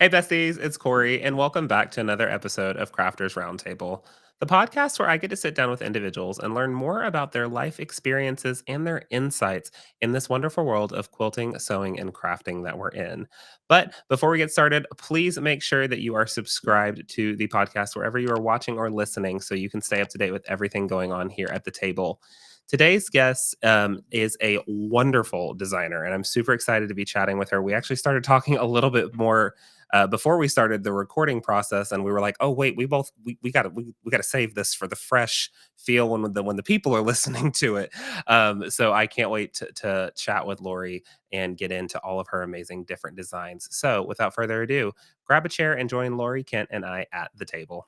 Hey, besties, it's Corey, and welcome back to another episode of Crafters Roundtable, the podcast where I get to sit down with individuals and learn more about their life experiences and their insights in this wonderful world of quilting, sewing, and crafting that we're in. But before we get started, please make sure that you are subscribed to the podcast wherever you are watching or listening so you can stay up to date with everything going on here at the table. Today's guest is a wonderful designer, and I'm super excited to be chatting with her. We actually started talking a little bit more before we started the recording process, and we were like, oh wait, we got to we got to save this for the fresh feel when the people are listening to it. So I can't wait to chat with Laurie and get into all of her amazing different designs. So without further ado, grab a chair and join Laurie Kent and I at the table.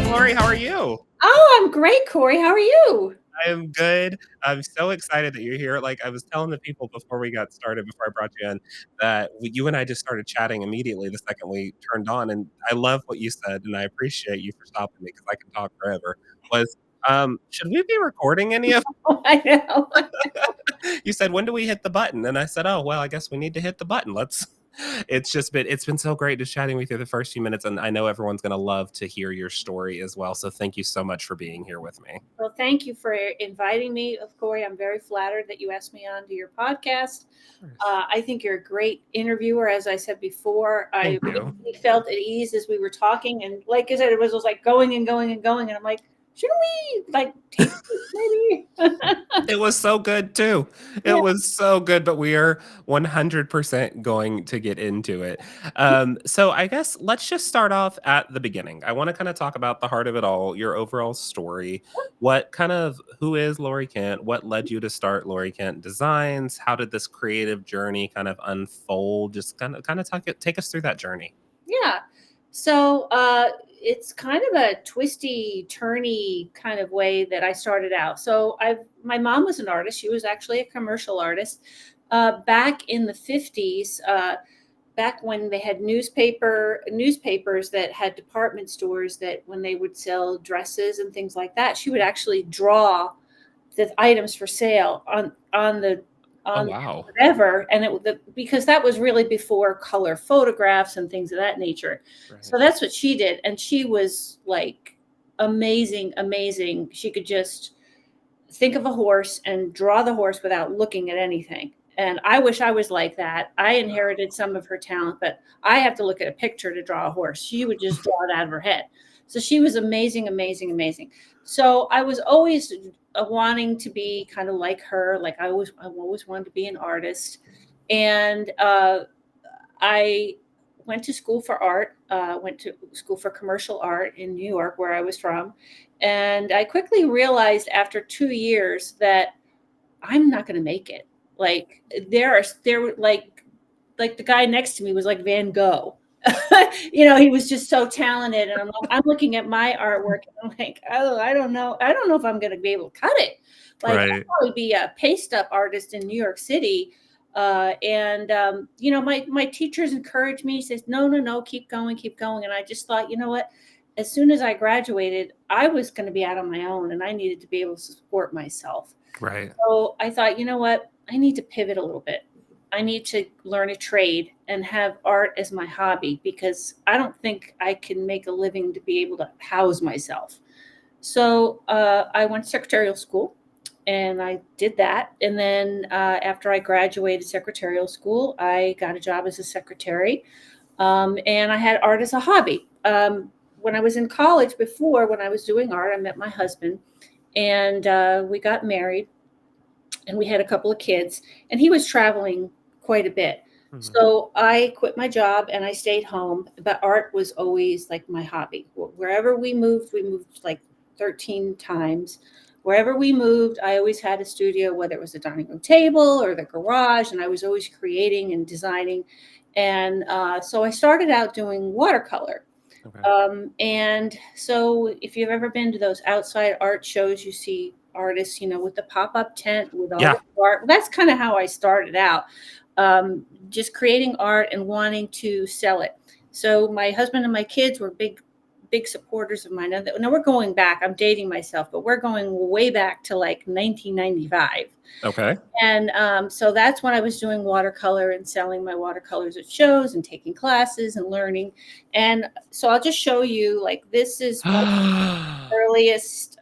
Laurie, how are you? Oh, I'm great, Corey. How are you? I am good. I'm so excited that you're here. Like I was telling the people before we got started, before I brought you in, that you and I just started chatting immediately the second we turned on. And I love what you said, and I appreciate you for stopping me because I can talk forever. Was should we be recording any of Oh, I know. you said, when do we hit the button? And I said, oh, well, I guess we need to hit the button. It's been so great just chatting with you the first few minutes. And I know everyone's going to love to hear your story as well. So thank you so much for being here with me. Well, thank you for inviting me, of Corey. I'm very flattered that you asked me on to your podcast. Of course. I think you're a great interviewer. As I said before, I Thank you. really felt at ease as we were talking. And like I said, it was like going and going and going. And I'm like, shouldn't we like tape this maybe? It was so good too. It Yeah. was so good, but we are 100% going to get into it. So I guess let's just start off at the beginning. I want to kind of talk about the heart of it all, your overall story. Who is Laurie Kent? What led you to start Laurie Kent Designs? How did this creative journey kind of unfold? Just take us through that journey. Yeah. So it's kind of a twisty, turny kind of way that I started out. So my mom was an artist. She was actually a commercial artist. Back in the 50s, back when they had newspapers that had department stores that when they would sell dresses and things like that, she would actually draw the items for sale on the Oh, on wow. whatever, and because that was really before color photographs and things of that nature. Right. So that's what she did, and she was like amazing, amazing. She could just think of a horse and draw the horse without looking at anything. And I wish I was like that. I inherited some of her talent, but I have to look at a picture to draw a horse. She would just draw it out of her head. So she was amazing, amazing, amazing. So I was always wanting to be kind of like her. Like I always wanted to be an artist. And I went to school for art, went to school for commercial art in New York, where I was from. And I quickly realized after 2 years that I'm not going to make it. Like there were like the guy next to me was like Van Gogh. He was just so talented. And I'm looking at my artwork and I'm like, oh, I don't know. I don't know if I'm going to be able to cut it. Like Right. I'll probably be a paste up artist in New York City. My teachers encouraged me, says, no, no, no, keep going, keep going. And I just thought, you know what? As soon as I graduated, I was going to be out on my own and I needed to be able to support myself. Right. So I thought, you know what? I need to pivot a little bit. I need to learn a trade and have art as my hobby because I don't think I can make a living to be able to house myself. So I went to secretarial school and I did that. And then after I graduated secretarial school, I got a job as a secretary. And I had art as a hobby. When I was in college before, when I was doing art, I met my husband and we got married and we had a couple of kids, and he was traveling quite a bit. Mhm. So I quit my job and I stayed home, but art was always like my hobby. Wherever we moved like 13 times. wherever we moved, I always had a studio, whether it was the dining room table or the garage, and I was always creating and designing. And so I started out doing watercolor. Okay. And so if you've ever been to those outside art shows, you see artists, with the pop-up tent with all Yeah. the art. That's kind of how I started out, just creating art and wanting to sell it. So my husband and my kids were big supporters of mine. Now we're going back. I'm dating myself, but we're going way back to like 1995. Okay. And so that's when I was doing watercolor and selling my watercolors at shows and taking classes and learning. And so I'll just show you, like, this is one of the earliest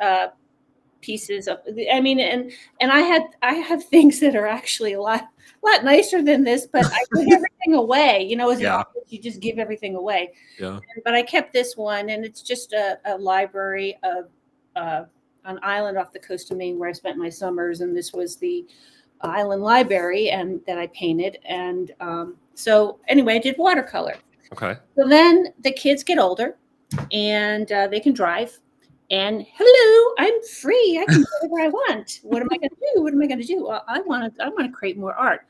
pieces of, I mean, and I have things that are actually a lot nicer than this, but I give everything away. As an Yeah. artist, you just give everything away. Yeah. But I kept this one, and it's just a library of an island off the coast of Maine where I spent my summers, and this was the island library and that I painted. And so anyway, I did watercolor. Okay. So then the kids get older, and they can drive. And hello, I'm free. I can do whatever I want. What am I going to do? What am I going to do? Well, I want to create more art.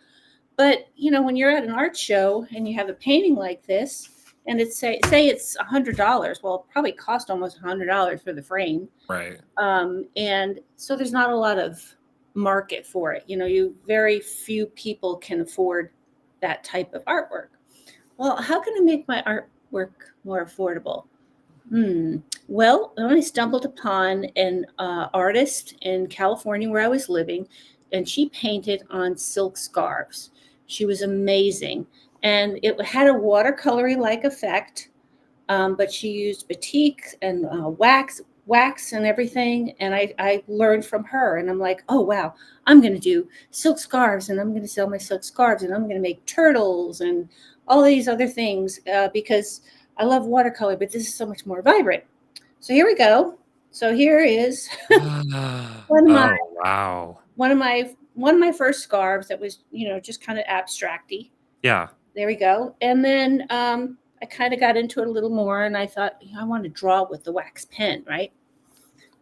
But when you're at an art show and you have a painting like this, and it's say it's $100, well, it probably cost almost $100 for the frame. Right. And so there's not a lot of market for it. You very few people can afford that type of artwork. Well, how can I make my artwork more affordable? Well, I stumbled upon an artist in California where I was living, and she painted on silk scarves. She was amazing, and it had a watercolory like effect, but she used batik and wax and everything. And I learned from her, and I'm like, oh wow, I'm going to do silk scarves, and I'm going to sell my silk scarves, and I'm going to make turtles and all these other things because I love watercolor, but this is so much more vibrant. So here we go. So here is one of my Oh, wow. one of my first scarves that was just kind of abstracty. Yeah. There we go. And then I kind of got into it a little more, and I thought, I want to draw with the wax pen, right?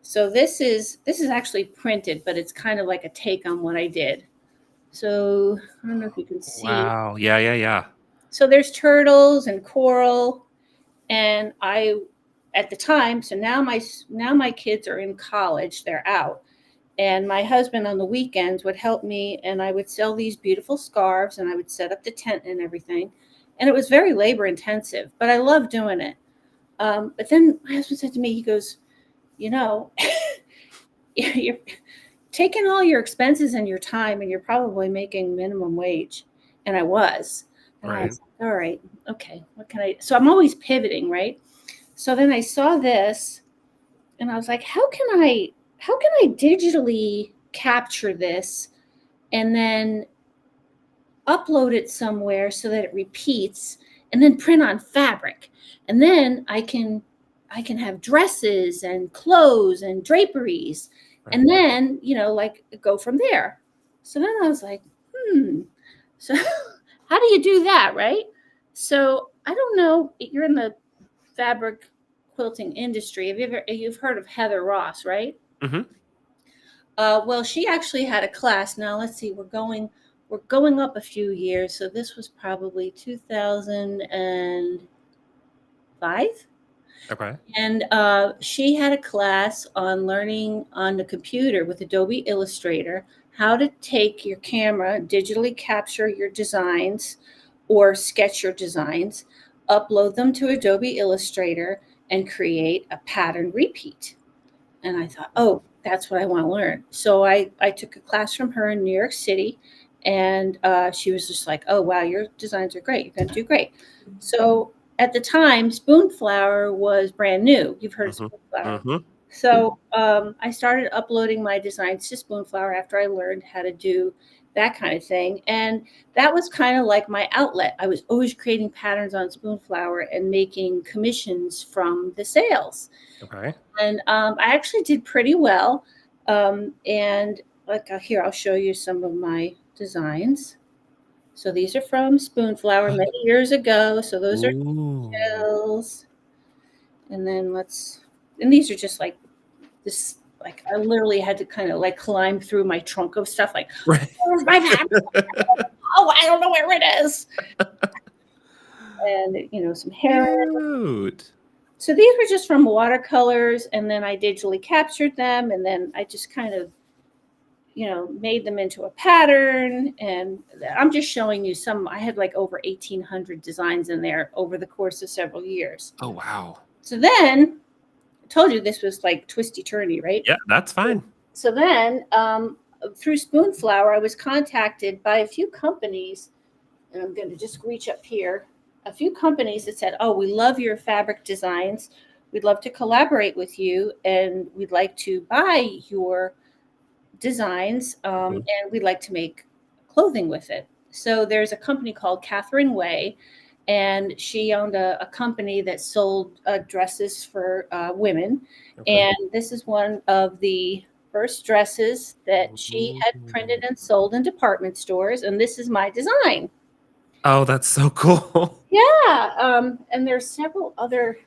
So this is actually printed, but it's kind of like a take on what I did. So I don't know if you can see. Wow. Yeah, yeah, yeah. So there's turtles and coral, and I at the time. So now my kids are in college; they're out, and my husband on the weekends would help me, and I would sell these beautiful scarves, and I would set up the tent and everything. And it was very labor intensive, but I love doing it. But then my husband said to me, he goes, you know, you're taking all your expenses and your time, and you're probably making minimum wage. And I was. And I Right. was like, all right, okay, what can I? So I'm always pivoting, right? So then I saw this, and I was like, how can I digitally capture this and then upload it somewhere so that it repeats, and then print on fabric, and then I can have dresses and clothes and draperies, Right. and then like go from there. So then I was like, so how do you do that, right? So I don't know, you're in the fabric quilting industry. You've heard of Heather Ross, right? Mhm. Well, she actually had a class. Now let's see, we're going up a few years, so this was probably 2005, Okay. and she had a class on learning on the computer with Adobe Illustrator how to take your camera, digitally capture your designs or sketch your designs, upload them to Adobe Illustrator, and create a pattern repeat. And I thought, oh, that's what I want to learn. So I took a class from her in New York City, and she was just like, oh, wow, your designs are great. You're going to do great. So at the time, Spoonflower was brand new. You've heard of Mhm. Spoonflower. Mhm. So I started uploading my designs to Spoonflower after I learned how to do that kind of thing. And that was kind of like my outlet. I was always creating patterns on Spoonflower and making commissions from the sales. Okay. And I actually did pretty well. And like here, I'll show you some of my designs. So these are from Spoonflower many years ago. So those are Ooh. shells. And then and these are just like this. like I literally had to kind of like climb through my trunk of stuff, like, Right. "Where's my hat? Oh, I don't know where it is." And, some hair. Cute. So these were just from watercolors, and then I digitally captured them, and then I just kind of, made them into a pattern. And I'm just showing you some. I had like over 1,800 designs in there over the course of several years. Oh, wow. So then I told you this was like twisty turny, right? Yeah, that's fine. So then, through Spoonflower, I was contacted by a few companies, and I'm going to just reach up here. A few companies that said, "Oh, we love your fabric designs. We'd love to collaborate with you, and we'd like to buy your designs, Mhm. and we'd like to make clothing with it." So there's a company called Catherine Way, and she owned a company that sold dresses for women. Okay. And this is one of the first dresses that she had printed Ooh. and sold in department stores. And this is my design. Oh, that's so cool. Yeah. And there's several other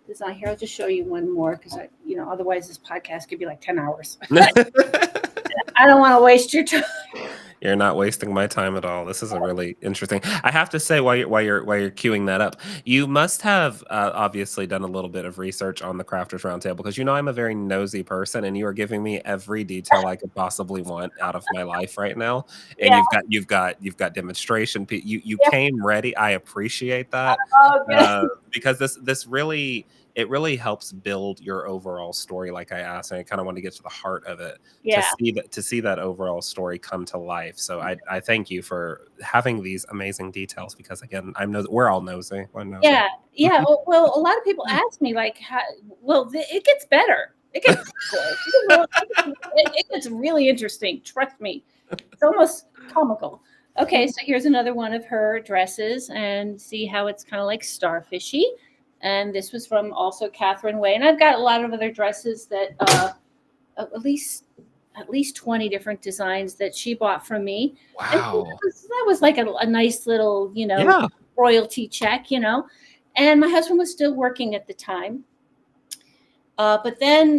design here. I'll just show you one more because otherwise this podcast could be like 10 hours. I don't want to waste your time. You're not wasting my time at all. This is a really interesting. I have to say, while you're queuing that up, you must have obviously done a little bit of research on the Crafters Roundtable, because I'm a very nosy person, and you are giving me every detail I could possibly want out of my life right now. And Yeah. you've got demonstration. You Yeah. came ready. I appreciate that, Oh, good. because this really, it really helps build your overall story, like I asked, and I kind of want to get to the heart of it, to Yeah. see that overall story come to life. So I thank you for having these amazing details, because again, we're all nosy. I'm nosy. Yeah, yeah. Well, a lot of people ask me like, how, well, it gets better. It gets better. It gets really interesting. Trust me, it's almost comical. Okay, so here's another one of her dresses, and see how it's kind of like starfishy. And this was from also Catherine Way, and I've got a lot of other dresses that at least 20 different designs that she bought from me. And so Wow. that was like a nice little, Yeah. royalty check. And my husband was still working at the time. But then,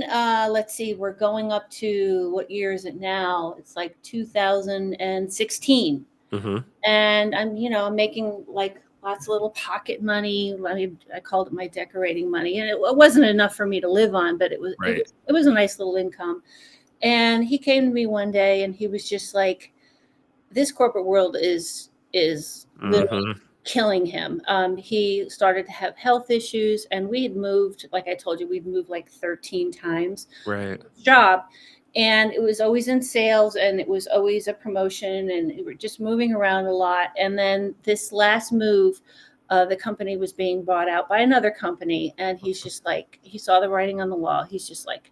let's see, we're going up to, what year is it now? It's like 2016. Hmm. And I'm making like lots of little pocket money. I called it my decorating money. And it wasn't enough for me to live on, but it was, it Right. was, it was a nice little income. And he came to me one day and he was just like, this corporate world is literally Hmm. killing him. He started to have health issues, and we had moved, like I told you, we'd moved like 13 times Right. job. And it was always in sales, and it was always a promotion, and we were just moving around a lot. And then this last move, the company was being bought out by another company, and he's just like, he saw the writing on the wall. He's just like,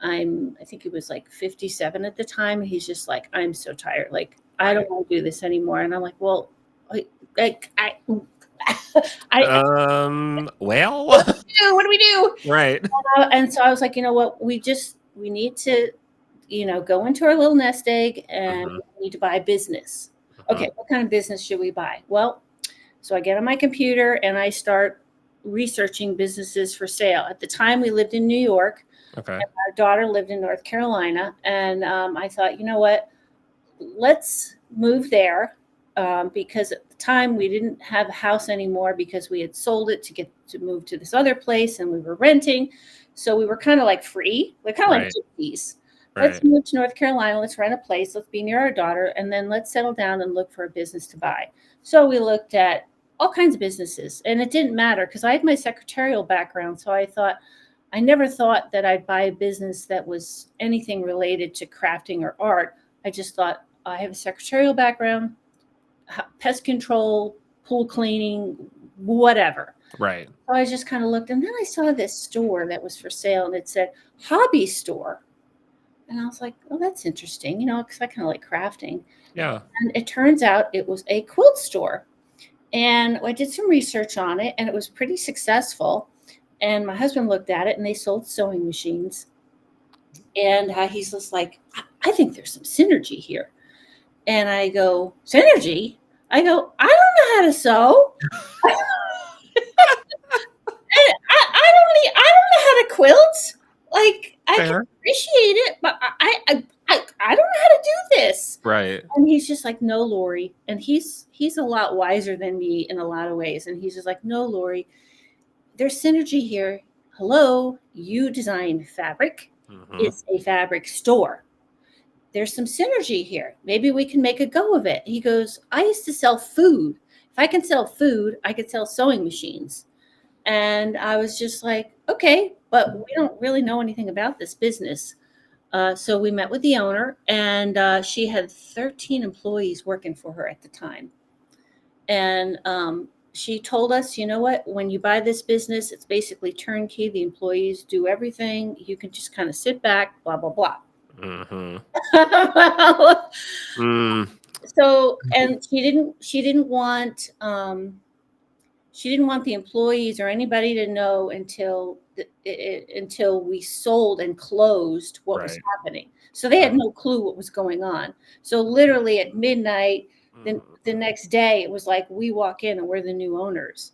I think he was like 57 at the time. And he's just like, I'm so tired. Like, I don't Right. want to do this anymore. And I'm like, well, I I Well. do. What do we do? Right. And so I was like, you know what? We need to, go into our little nest egg, and Hmm. we need to buy a business. Hmm. Okay, what kind of business should we buy? Well, so I get on my computer and I start researching businesses for sale. At the time, we lived in New York. Okay. Our daughter lived in North Carolina, and I thought, you know what? Let's move there, because at the time we didn't have a house anymore because we had sold it to get to move to this other place, and we were renting. So we were kind of like free. We're kind of like Right. gypsies. Let's Right. move to North Carolina. Let's rent a place. Let's be near our daughter, and then let's settle down and look for a business to buy. So we looked at all kinds of businesses, and it didn't matter because I had my secretarial background. So I never thought that I'd buy a business that was anything related to crafting or art. I just thought, I have a secretarial background, pest control, pool cleaning, whatever. Right. So I just kind of looked, and then I saw this store that was for sale, and it said hobby store. And I was like, oh, that's interesting, because I kind of like crafting. Yeah. And it turns out it was a quilt store. And I did some research on it, and it was pretty successful. And my husband looked at it, and they sold sewing machines. And he's just like, I think there's some synergy here. And I go, synergy? I go, I don't know how to sew. I don't know how to quilt. Like, I can Fair. appreciate it, but I don't know how to do this." Right. And he's just like, "No, Lori." And he's a lot wiser than me in a lot of ways. And he's just like, "No, Lori, there's synergy here. Hello, you design fabric. Mhm. It's a fabric store. There's some synergy here. Maybe we can make a go of it." He goes, "I used to sell food. If I can sell food, I could sell sewing machines." And I was just like, "Okay, but we don't really know anything about this business." So we met with the owner, and she had 13 employees working for her at the time. And she told us, "You know what? When you buy this business, it's basically turnkey. The employees do everything. You can just kind of sit back, blah, blah, blah." Mhm. Well, Mm. so, and she didn't want the employees or anybody to know until until we sold and closed what was Right. happening. So they had Right. no clue what was going on. So literally at midnight, the Mhm. next day, it was like we walk in and we're the new owners.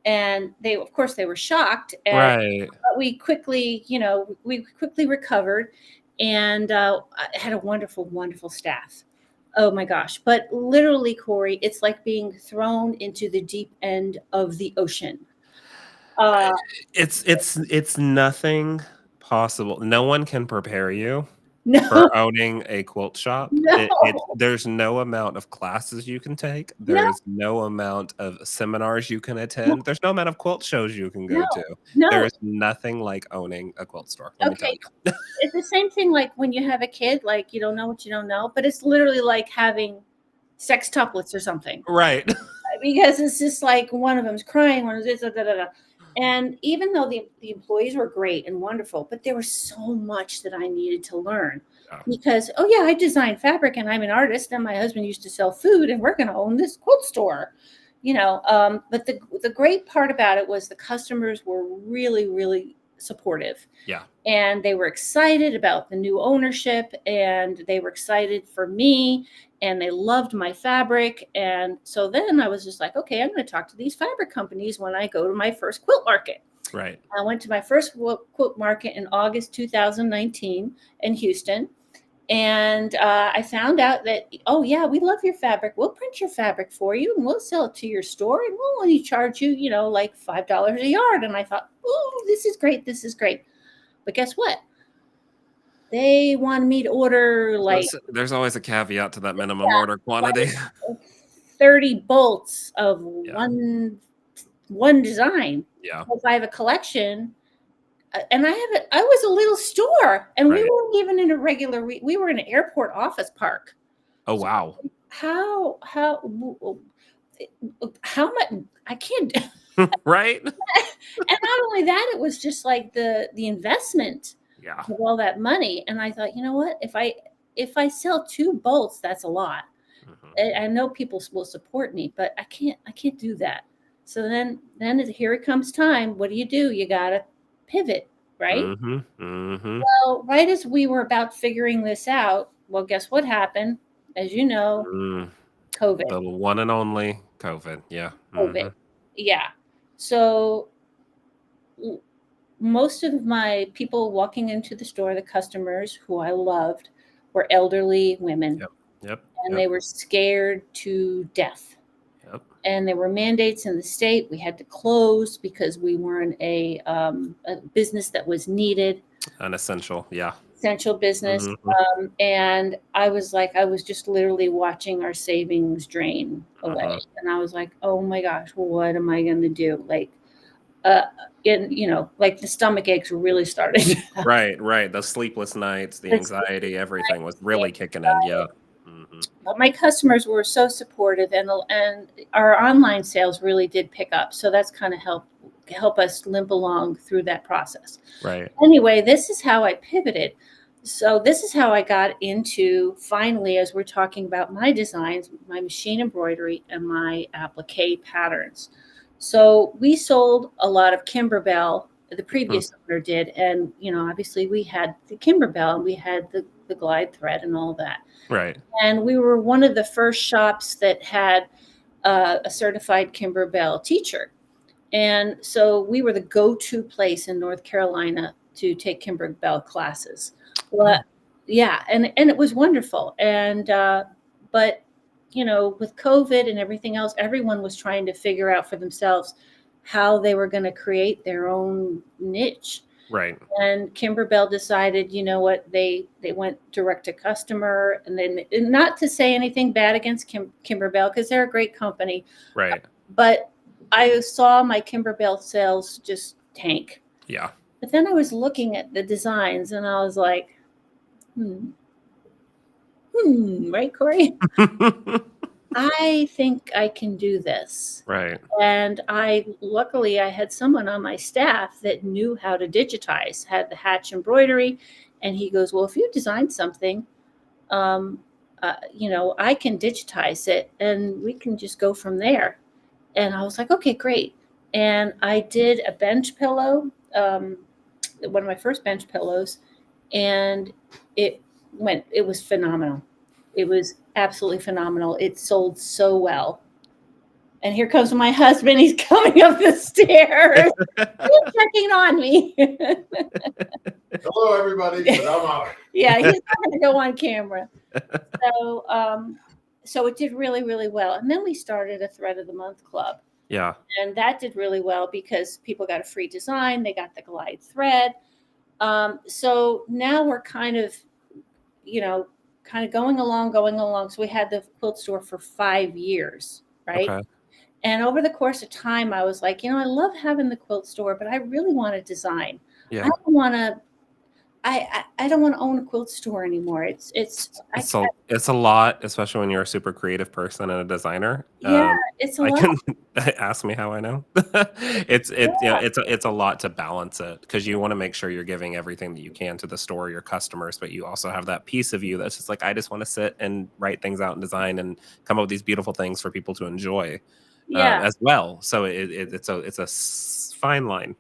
And they, of course, they were shocked. And Right. but we quickly, we quickly recovered, and I had a wonderful, wonderful staff. Oh my gosh. But literally, Corey, it's like being thrown into the deep end of the ocean. Uh, It's nothing possible. No one can prepare you no, for owning a quilt shop. It no, there's no amount of classes you can take. no, There is no amount of seminars you can no, attend. There's no amount of quilt shows you can no, go to. There no. is nothing like owning a quilt store, let me tell Okay. you. It's the same thing like when you have a kid, like you don't know what you don't know, but it's literally like having sextuplets or something. Right. Because it's just like one of them's crying, one of this, da, da, da, da. And even though the employees were great and wonderful, but there was so much that I needed to learn. Yeah. Because, oh yeah, I design fabric and I'm an artist, and my husband used to sell food, and we're going to own this quilt store. But the great part about it was the customers were really, really supportive, Yeah. and they were excited about the new ownership, and they were excited for me, and they loved my fabric. And so then I was just like, okay, I'm going to talk to these fabric companies when I go to my first quilt market. Right. I went to my first quilt market in August 2019 in Houston. And I found out that, oh yeah, we love your fabric. We'll print your fabric for you and we'll sell it to your store, and we'll only charge you, like $5 a yard. And I thought, oh, this is great. This is great. But guess what? They wanted me to order like, There's always a caveat to that minimum yeah, order quantity. like 30 bolts of Yeah. one design. Yeah. If I have a collection, and I was a little store, and we Right. weren't even in a regular, we were in an airport office park. Oh, So wow. how much I can't. Right? And not only that, it was just like the investment Yeah. of all that money. And I thought, you know what? If I sell two bolts, that's a lot. Mhm. I know people will support me, but I can't do that. So then here it comes time. What do? You gotta pivot, right? Mhm. Mhm. Well, right as we were about figuring this out, well, guess what happened? As you know, Mm. COVID. The one and only COVID. Yeah. COVID. Mhm. Yeah. So most of my people walking into the store, the customers who I loved, were elderly women, Yep. Yep. and Yep. they were scared to death. Yep. And there were mandates in the state. We had to close because we weren't a business that was needed, Unessential. Yeah. essential business. Mhm. And I was like, I was just literally watching our savings drain away. Mhm. And I was like, oh my gosh, what am I going to do? Like, uh, like the stomach aches really started. Right, right. The sleepless nights, the It's anxiety, everything was really kicking in. Yeah. Mhm. But my customers were so supportive, and our online sales really did pick up. So that's kind of help us limp along through that process. Right. Anyway, this is how I pivoted. So this is how I got into, finally, as we're talking about my designs, my machine embroidery and my applique patterns. So we sold a lot of Kimberbell. The Mm. previous owner did, and obviously we had the Kimberbell and we had the glide thread and all that. Right. And we were one of the first shops that had a certified Kimberbell teacher. And so we were the go-to place in North Carolina to take Kimber Bell classes. Well, Oh, yeah, and it was wonderful. And but with COVID and everything else, everyone was trying to figure out for themselves how they were going to create their own niche. right, And Kimber Bell decided, you know what, they went direct to customer. And then, and not to say anything bad against Kimber Bell, because they're a great company, right. but I saw my Kimber Bell sales just tank. Yeah. But then I was looking at the designs and I was like, hmm, right, Corey? I think I can do this. Right. And luckily I had someone on my staff that knew how to digitize, had the hatch embroidery. And he goes, well, if you design something, um, I can digitize it and we can just go from there. And I was like, okay, great. And I did a bench pillow, one of my first bench pillows, and it it was phenomenal. It was absolutely phenomenal. It sold so well. And here comes my husband. He's coming up the stairs. He's checking on me. Hello, everybody, but I'm out. Yeah, he's not going to go on camera. So, so it did really, really well. And then we started a Thread of the Month club. Yeah. And that did really well because people got a free design. They got the Glide thread. So now we're kind of, going along. So we had the quilt store for 5 years, right? Okay. And over the course of time, I was like, I love having the quilt store, but I really want to design. I Yeah. don't want to. I don't want to own a quilt store anymore. It's a lot, especially when you're a super creative person and a designer. Yeah, it's a I lot. can ask me how I know. Yeah, It's a lot to balance it because you want to make sure you're giving everything that you can to the store, your customers, but you also have that piece of you that's just like, I just want to sit and write things out and design and come up with these beautiful things for people to enjoy yeah. as well. So fine line.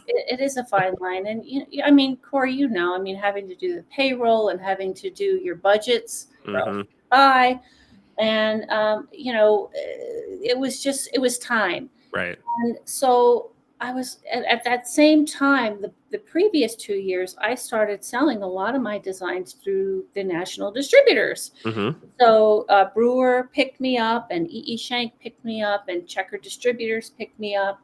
It is a fine line. And I mean, Corey, I mean, having to do the payroll and having to do your budgets for Hmm. buy, and it was time. Right. And so I was at that same time, the previous 2 years, I started selling a lot of my designs through the national distributors. Hmm. So Brewer picked me up, and E. Shank picked me up, and Checker Distributors picked me up.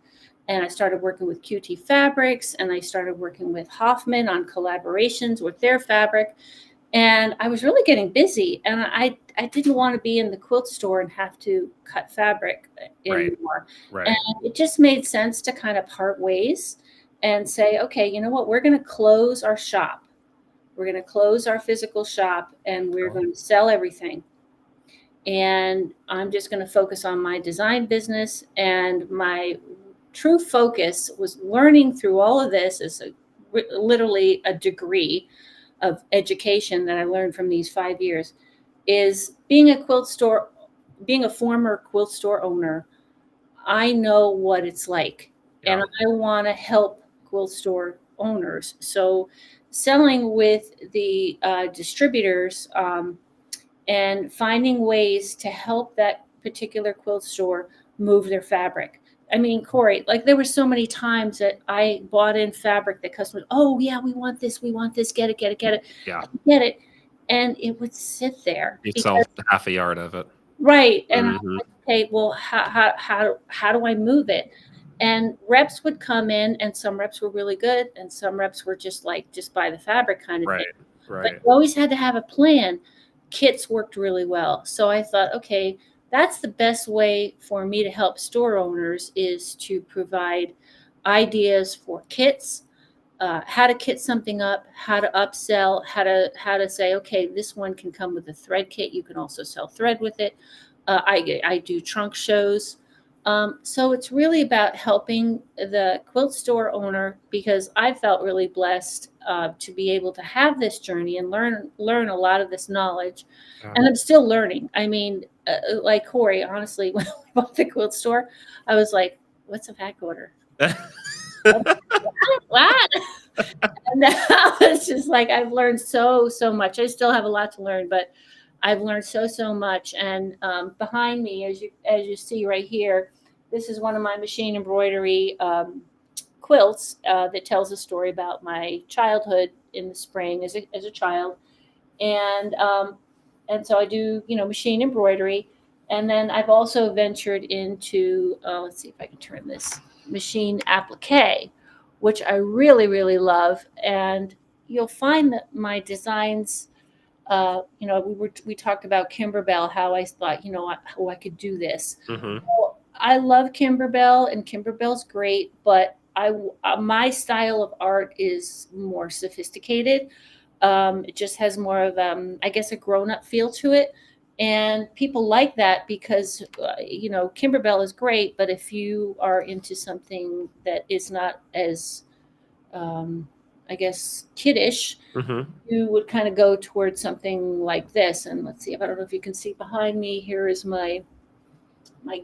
And I started working with QT Fabrics, and I started working with Hoffman on collaborations with their fabric. And I was really getting busy, and I didn't want to be in the quilt store and have to cut fabric Right. anymore. And Right. it just made sense to kind of part ways and say, okay, you know what? We're going to close our shop. We're going to close our physical shop, and we're Cool. going to sell everything. And I'm just going to focus on my design business. And my true focus was learning through all of this as literally a degree of education that I learned from these 5 years is being a former quilt store owner. I know what it's like, and Yeah. I want to help quilt store owners. So selling with the distributors, and finding ways to help that particular quilt store move their fabric. I mean, Corey, like there were so many times that I bought in fabric that customers, oh yeah, we want this, get it, Yeah. get it. And it would sit there You because, sell half a yard of it. right. And I'm Mhm. like, okay, well, how do I move it? And reps would come in, and some reps were really good, and some reps were just like, just buy the fabric kind of thing. Right, But right. you always had to have a plan. Kits worked really well. So I thought, okay, that's the best way for me to help store owners is to provide ideas for kits, how to kit something up, how to upsell, how to say, okay, this one can come with a thread kit. You can also sell thread with it. I do trunk shows. So it's really about helping the quilt store owner because I felt really blessed to be able to have this journey and learn a lot of this knowledge, Yeah. and I'm still learning. I mean, like Corey, honestly, when we bought the quilt store, I was like, "What's a pack order? What?" And now it's just like I've learned so much. I still have a lot to learn, but I've learned so much. And behind me, as you see right here, this is one of my machine embroidery quilts that tells a story about my childhood in the spring as a child, and so I do, machine embroidery, and then I've also ventured into let's see if I can turn this machine applique, which I really really love, and you'll find that my designs. We talked about Kimberbell, how I thought, I could do this. Mhm. Well, I love Kimberbell, and Kimberbell's great, but my style of art is more sophisticated. It just has more of, I guess, a grown up feel to it. And people like that because, Kimberbell is great, but if you are into something that is not as, um, I guess, kiddish, Mhm. you would kind of go towards something like this. And let's see, if I don't know if you can see behind me, here is my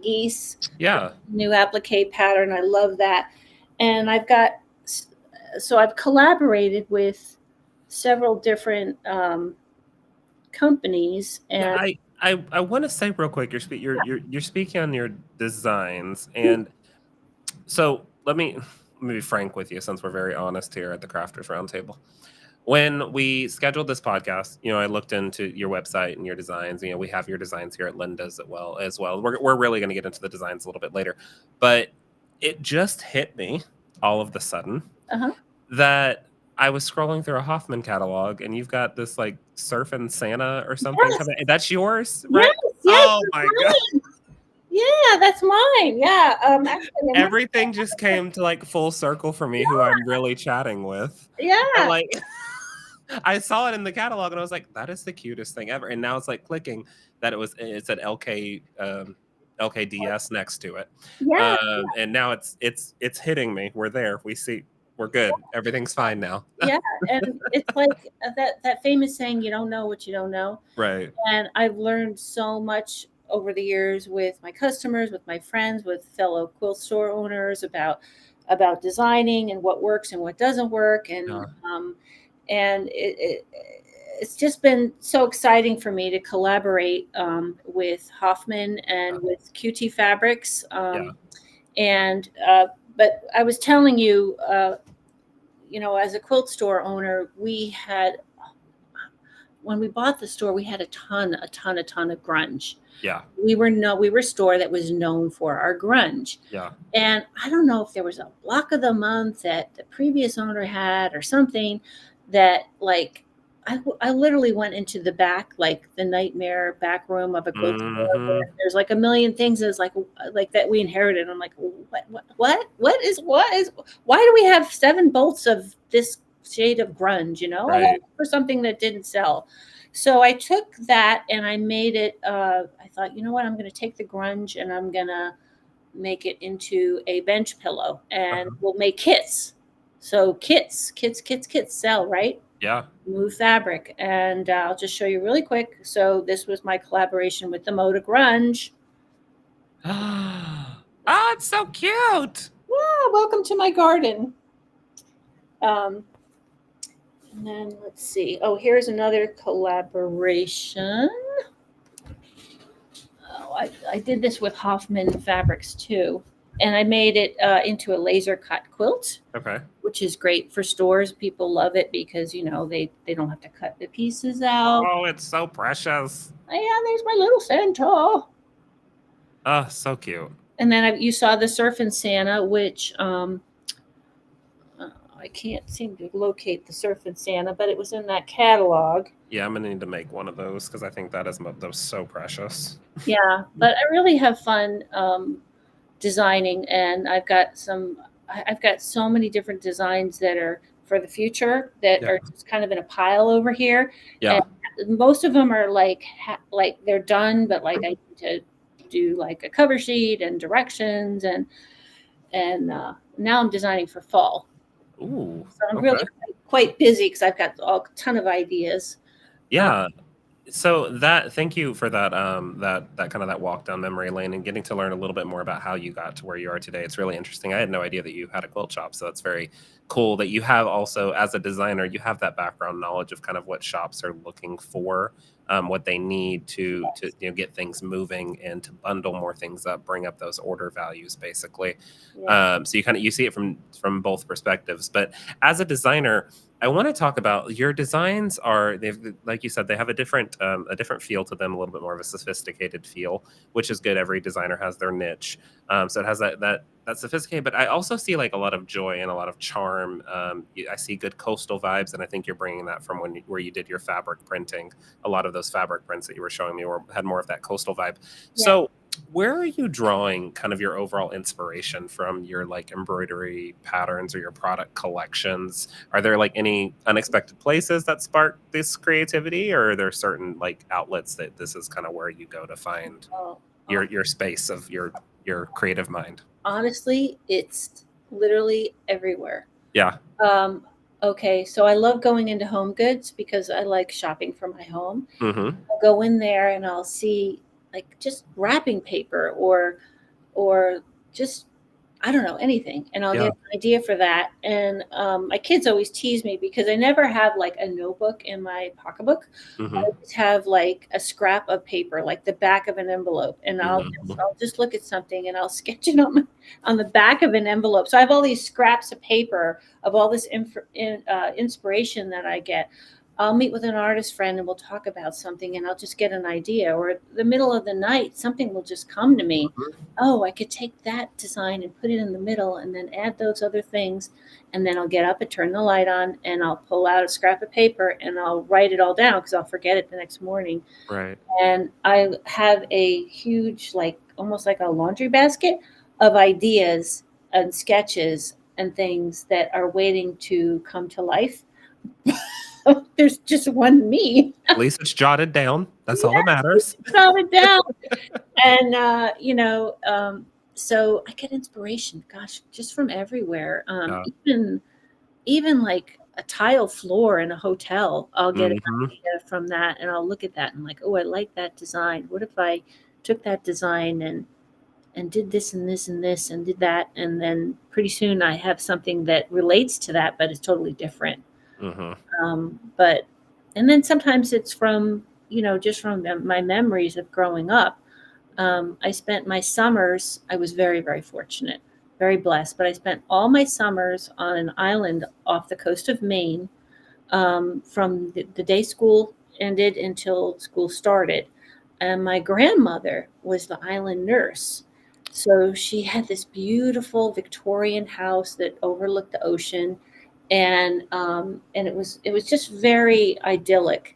geese Yeah. new applique pattern. I love that. And so I've collaborated with several different companies. Yeah, And I wanna say real quick, you're speaking on your designs, and so let me be frank with you since we're very honest here at the Crafters Roundtable. When we scheduled this podcast, I looked into your website and your designs. We have your designs here at Linda's as well. We're really gonna get into the designs a little bit later. But it just hit me all of the sudden uh-huh. that I was scrolling through a Hoffman catalog and you've got this like surfing Santa or something Yes, coming. That's yours, yes, right? yes, Oh that's my god. mine. Yeah, that's mine. Yeah. Actually, Everything just came to like full circle for me who I'm really chatting with. But yeah, like I saw it in the catalog and I was like, that is the cutest thing ever. And now it's like clicking that it said LKDS next to it. yeah, And now it's hitting me. We're there. We're good. Everything's fine now. yeah. And it's like that famous saying, "You don't know what you don't know." Right. And I've learned so much over the years with my customers, with my friends, with fellow quilt store owners about designing and what works and what doesn't work, Yeah. and it's just been so exciting for me to collaborate with Hoffman Yeah. and with QT Fabrics, Yeah. and but I was telling you, as a quilt store owner, we had when we bought the store, we had a ton of grunge. Yeah. We were a store that was known for our grunge. Yeah. And I don't know if there was a block of the month that the previous owner had or something that like I literally went into the back, like the nightmare back room of a quilt store where Mhm. there's like a million things that's like that we inherited. I'm like, what is why do we have seven bolts of this shade of grunge? I want Right. it for something that didn't sell. So I took that and I made it. I thought, you know what? I'm going to take the grunge and I'm going to make it into a bench pillow and Uh-huh. we'll make kits. So kits sell, right? Yeah. Move fabric. And I'll just show you really quick. So this was my collaboration with the Moda Grunge. Oh, it's so cute. Yeah, welcome to my garden. Um, and then let's see. Oh, here's another collaboration. Oh, I did this with Hoffman Fabrics too. And I made it into a laser cut quilt, Okay. which is great for stores. People love it because they don't have to cut the pieces out. Oh, it's so precious. Oh, yeah, there's my little Santa. Oh, so cute. And then you saw the Surf and Santa, which I can't seem to locate the Surf and Santa, but it was in that catalog. Yeah, I'm gonna need to make one of those because I think that was so precious. Yeah, but I really have fun designing, and I've got so many different designs that are for the future that Yeah. are just kind of in a pile over here, and Yeah. most of them are like they're done, but like I need to do like a cover sheet and directions, and now I'm designing for fall, Ooh. so I'm really Okay. quite busy because I've got a ton of ideas. Uh, Yeah. So thank you for that kind of that walk down memory lane and getting to learn a little bit more about how you got to where you are today. It's really interesting. I had no idea that you had a quilt shop, so that's very cool that you have also as a designer, you have that background knowledge of kind of what shops are looking for what they need to Yes. get things moving and to bundle more things up, bring up those order values, basically. Yeah. So you see it from both perspectives. But as a designer, I want to talk about your designs. They've, like you said, they have a different feel to them, a little bit more of a sophisticated feel, which is good. Every designer has their niche, so it has that sophisticated. But I also see like a lot of joy and a lot of charm. I see good coastal vibes, and I think you're bringing that from where you did your fabric printing. A lot of those fabric prints that you were showing me had more of that coastal vibe. Yeah. So where are you drawing kind of your overall inspiration from your like embroidery patterns or your product collections? Are there like any unexpected places that spark this creativity, or are there certain like outlets that this is kind of where you go to find Oh, your space of your creative mind? honestly, it's literally everywhere. Yeah. Um, okay, so I love going into Home Goods because I like shopping for my home. Mhm. I'll go in there and I'll see like just wrapping paper or just I don't know anything, and I'll get Yeah. an idea for that. And my kids always tease me because I never have like a notebook in my pocketbook. I Mhm. always have like a scrap of paper, like the back of an envelope, and Mhm. I'll just look at something and I'll sketch it on the back of an envelope. So I have all these scraps of paper of all this inspiration that I get. I'll meet with an artist friend and we'll talk about something and I'll just get an idea. Or the middle of the night, something will just come to me. Mhm. Oh, I could take that design and put it in the middle and then add those other things. And then I'll get up and turn the light on and I'll pull out a scrap of paper and I'll write it all down because I'll forget it the next morning. Right. And I have a huge, like almost like a laundry basket of ideas and sketches and things that are waiting to come to life. There's just one me. At least it's jotted down. That's all that Yeah, matters. wrote it down. And so I get inspiration, gosh, just from everywhere. Yeah. Even like a tile floor in a hotel, I'll get an Mhm. idea from that, and I'll look at that and like, oh, I like that design. What if I took that design and did this and this and this and did that, and then pretty soon I have something that relates to that, but it's totally different. Mhm. But and then sometimes it's from just from my memories of growing up. I spent my summers. I was very very fortunate, very blessed. But I spent all my summers on an island off the coast of Maine, from the day school ended until school started. And my grandmother was the island nurse. So she had this beautiful Victorian house that overlooked the ocean, and it was just very idyllic.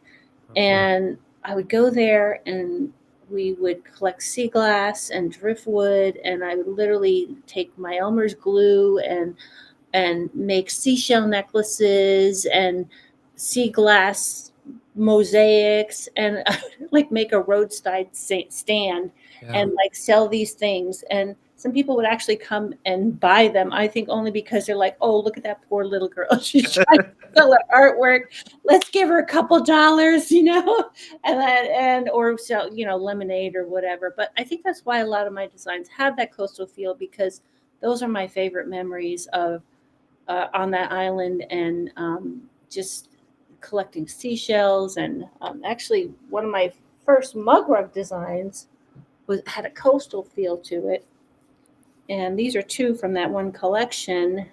Mhm. And I would go there and we would collect sea glass and driftwood, and I would literally take my Elmer's glue and make seashell necklaces and sea glass mosaics and like make a roadside stand Yeah. and like sell these things. And some people would actually come and buy them, I think only because they're like, oh, look at that poor little girl. She's trying to sell her artwork. Let's give her a couple dollars, and or sell, lemonade or whatever. But I think that's why a lot of my designs have that coastal feel, because those are my favorite memories of on that island, and just collecting seashells. And actually, one of my first mug rug designs had a coastal feel to it. And these are two from that one collection.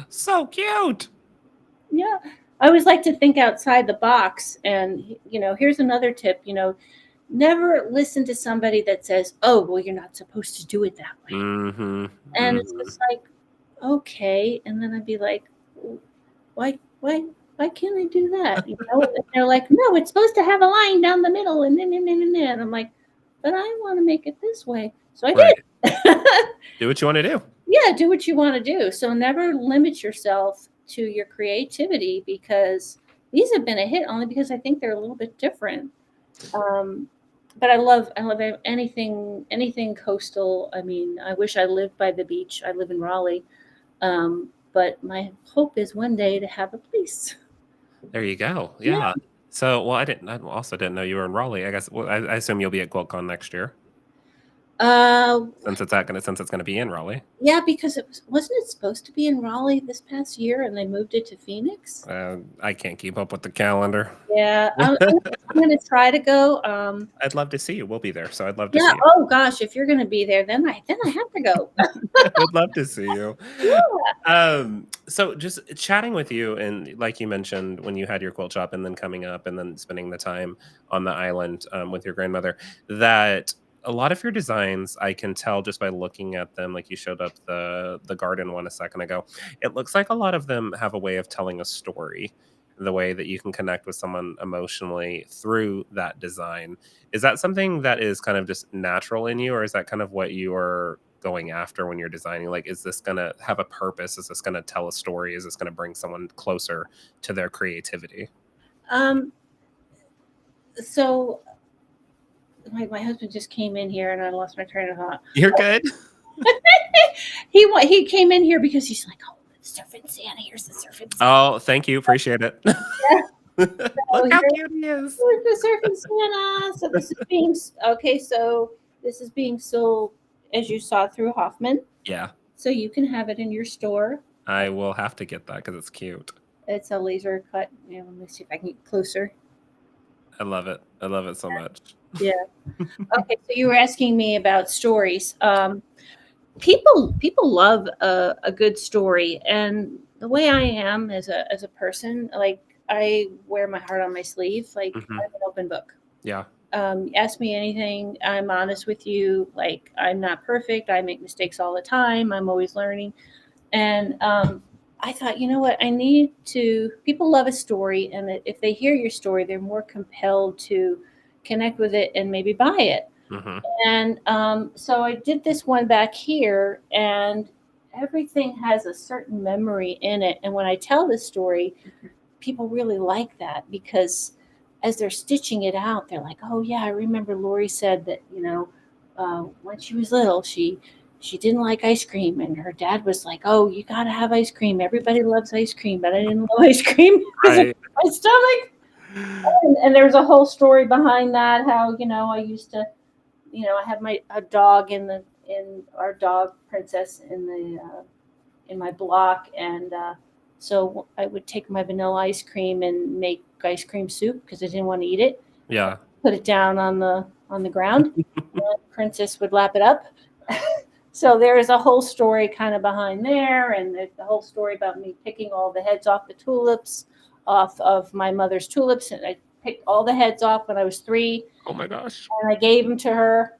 So cute. Yeah, I always like to think outside the box. And here's another tip. Never listen to somebody that says, "Oh, well, you're not supposed to do it that way." Mhm. And it's Mhm. just like, okay. And then I'd be like, why can't I do that? And they're like, no, it's supposed to have a line down the middle, and I'm like, but I want to make it this way. So I Right. did. Do what you wanna do. Yeah, do what you want to do. So never limit yourself to your creativity, because these have been a hit only because I think they're a little bit different. Um, but I love anything coastal. I mean, I wish I lived by the beach. I live in Raleigh. But my hope is one day to have a place. There you go. Yeah. Yeah. I also didn't know you were in Raleigh. I guess, well, I assume you'll be at QuiltCon next year. Uh, since it's gonna be in Raleigh. yeah, because wasn't it supposed to be in Raleigh this past year, and they moved it to Phoenix? I can't keep up with the calendar. Yeah, I'm gonna try to go. I'd love to see you. We'll be there, so I'd love to Yeah. see you. Oh gosh, if you're gonna be there, then I have to go. I would love to see you. Yeah. So just chatting with you, and like you mentioned, when you had your quilt shop, and then coming up, and then spending the time on the island with your grandmother, that a lot of your designs, I can tell just by looking at them. Like you showed up the garden one a second ago. It looks like a lot of them have a way of telling a story. The way that you can connect with someone emotionally through that design. Is that something that is kind of just natural in you, or is that kind of what you are going after when you're designing? Like, is this gonna have a purpose? Is this gonna tell a story? Is this gonna bring someone closer to their creativity? Um. So my husband just came in here, and I lost my train of thought. You're good. He came in here because he's like, oh, surfing Santa. Here's the surfing Santa. Oh, thank you. Appreciate it. Yeah. Look So how cute he is. here's the surfing Santa. So this is being okay. So this is being sold as you saw through Hoffman. Yeah, So you can have it in your store. I will have to get that because it's cute. It's a laser cut. Let me see if I can get closer. I love it. I love it so much. Yeah. Okay. So you were asking me about stories. People love a good story, and the way I am as a person, like I wear my heart on my sleeve. Like Hmm. I'm an open book. Yeah. Ask me anything. I'm honest with you. Like I'm not perfect. I make mistakes all the time. I'm always learning. And I thought, you know what? I need to. People love a story, and that if they hear your story, they're more compelled to connect with it and maybe buy it. Hmm. And so I did this one back here, and everything has a certain memory in it. And when I tell the story, people really like that because as they're stitching it out, they're like, "Oh yeah, I remember Lori said that when she was little, she didn't like ice cream, and her dad was like, "Oh, you got to have ice cream. Everybody loves ice cream, but I didn't love ice cream because of Right. my stomach." And there's a whole story behind that. How I used to I have my a dog in our dog Princess in my block, and so I would take my vanilla ice cream and make ice cream soup because I didn't want to eat it. Yeah. Put it down on the ground. And Princess would lap it up. So there is a whole story kind of behind there, and there's the whole story about me picking all the heads off the tulips, off of my mother's tulips, and I picked all the heads off when I was 3, Oh my gosh. and I gave them to her.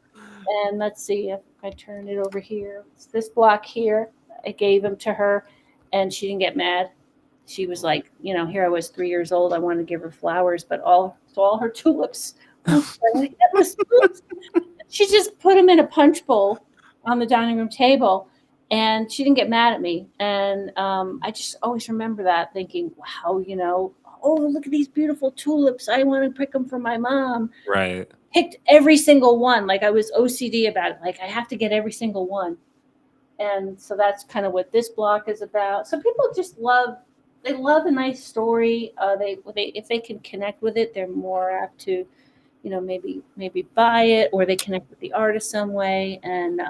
And let's see if I turn it over here. It's this block here. I gave them to her, and she didn't get mad. She was like, here I was 3 years old. I wanted to give her flowers, but all her tulips. She just put them in a punch bowl on the dining room table, and she didn't get mad at me. And I just always remember that, thinking, wow, oh look at these beautiful tulips. I want to pick them for my mom. Right. Picked every single one. Like I was OCD about it. Like I have to get every single one. And so that's kind of what this block is about. So people just love a nice story. They if they can connect with it, they're more apt to, maybe buy it, or they connect with the artist some way. And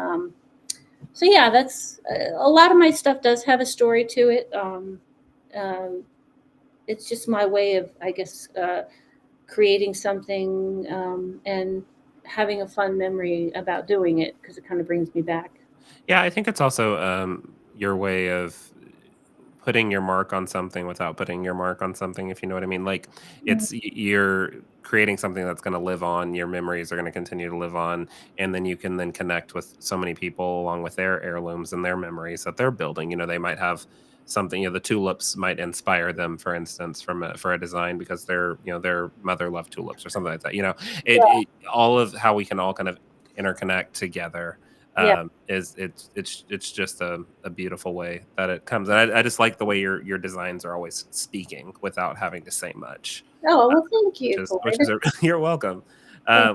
so yeah, that's a lot of my stuff does have a story to it. Um, it's just my way of, I guess, creating something and having a fun memory about doing it because it kind of brings me back. Yeah, I think it's also your way of putting your mark on something without putting your mark on something, if you know what I mean. Like you're creating something that's going to live on. Your memories are going to continue to live on, and then you can then connect with so many people along with their heirlooms and their memories that they're building. They might have something. The tulips might inspire them, for instance, for a design because their mother loved tulips or something like that. All of how we can all kind of interconnect together Yeah. it's just a beautiful way that it comes. And I just like the way your designs are always speaking without having to say much, Oh, well, thank which you is for which is it. a you're welcome.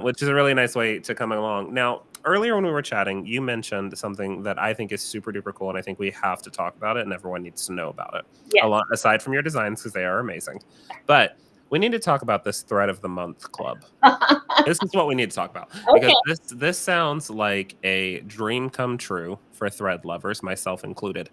Which is a really nice way to come along. Now, earlier when we were chatting, you mentioned something that I think is super duper cool, and I think we have to talk about it, and everyone needs to know about it. A Yes. lot aside from your designs because they are amazing, but We need to talk about this thread of the month club. This is what we need to talk about because Okay. this sounds like a dream come true for thread lovers, myself included.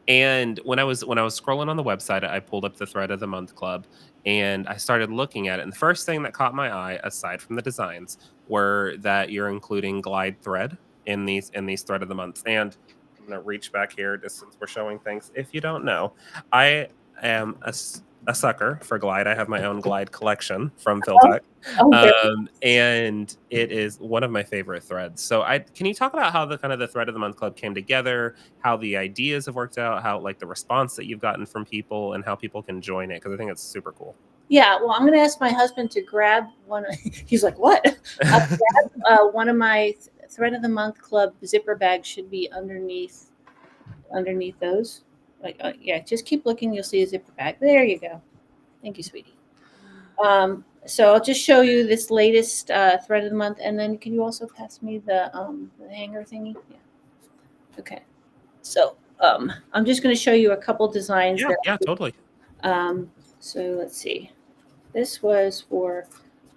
And when I was scrolling on the website, I pulled up the thread of the month club and I started looking at it. And the first thing that caught my eye, aside from the designs, were that you're including glide thread in these thread of the months. And I'm gonna reach back here just since we're showing things. If you don't know, I am a sucker for glide. I have my own glide collection from Oh, Philtech. oh, very And it is one of my favorite threads. So I can you talk about how the kind of the thread of the month club came together, how the ideas have worked out, how like the response that you've gotten from people and how people can join it because I think it's super cool. yeah. Well, I'm going to ask my husband to grab one. He's like, what? One of my thread of the month club zipper bags should be underneath those. Like, yeah, just keep looking. You'll see a zipper bag. There you go. Thank you, sweetie. So I'll just show you this latest thread of the month, and then can you also pass me the hanger thingy? Yeah. Okay. So I'm just going to show you a couple designs Yeah, that. yeah, totally. So let's see. This was for.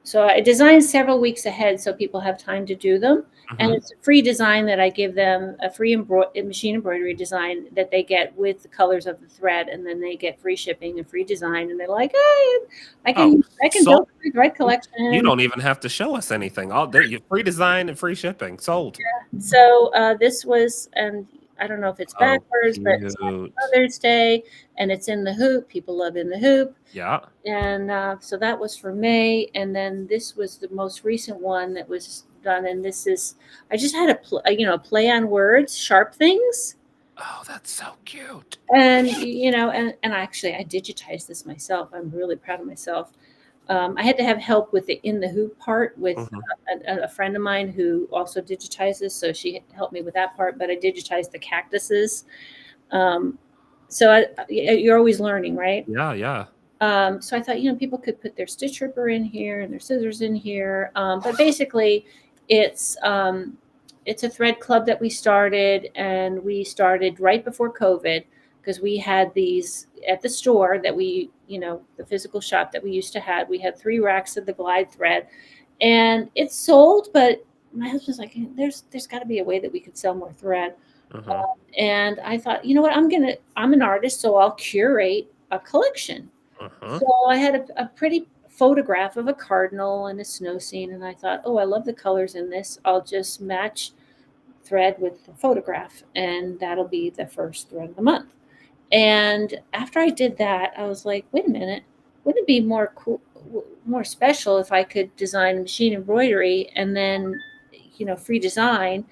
So I designed several weeks ahead so people have time to do them. And Mhm. it's a free design that I give them, a free machine embroidery design that they get with the colors of the thread, and then they get free shipping and free design. And they're like, hey, I Oh, can I can sold. build a thread You collection. don't even have to show us anything. All there you free design and free shipping. Sold. So this was, and I don't know if it's Oh, backwards, but it's cute. Mother's Day, and it's in the hoop. People love in the hoop. Yeah. And so that was for May, and then this was the most recent one that was done. And this is I just had a play on words, sharp things, Oh, that's so cute. and and actually I digitized this myself. I'm really proud of myself. I had to have help with the in the hoop part with Mhm. a friend of mine who also digitizes, so she helped me with that part. But I digitized the cactuses. Um, you're always learning, right? Yeah, yeah. So I thought, people could put their stitch ripper in here and their scissors in here. But basically, it's um, it's a thread club that we started, and we started right before COVID because we had these at the store that the physical shop that we used to have. We had 3 racks of the glide thread, and it's sold. But my husband's like, there's got to be a way that we could sell more thread. Mhm. And I thought, you know what, I'm an artist, so I'll curate a collection. Mhm. So I had a pretty photograph of a cardinal and a snow scene, and I thought, oh, I love the colors in this. I'll just match thread with the photograph, and that'll be the first thread of the month. And after I did that, I was like, wait a minute, wouldn't it be more cool, more special if I could design machine embroidery and then, free design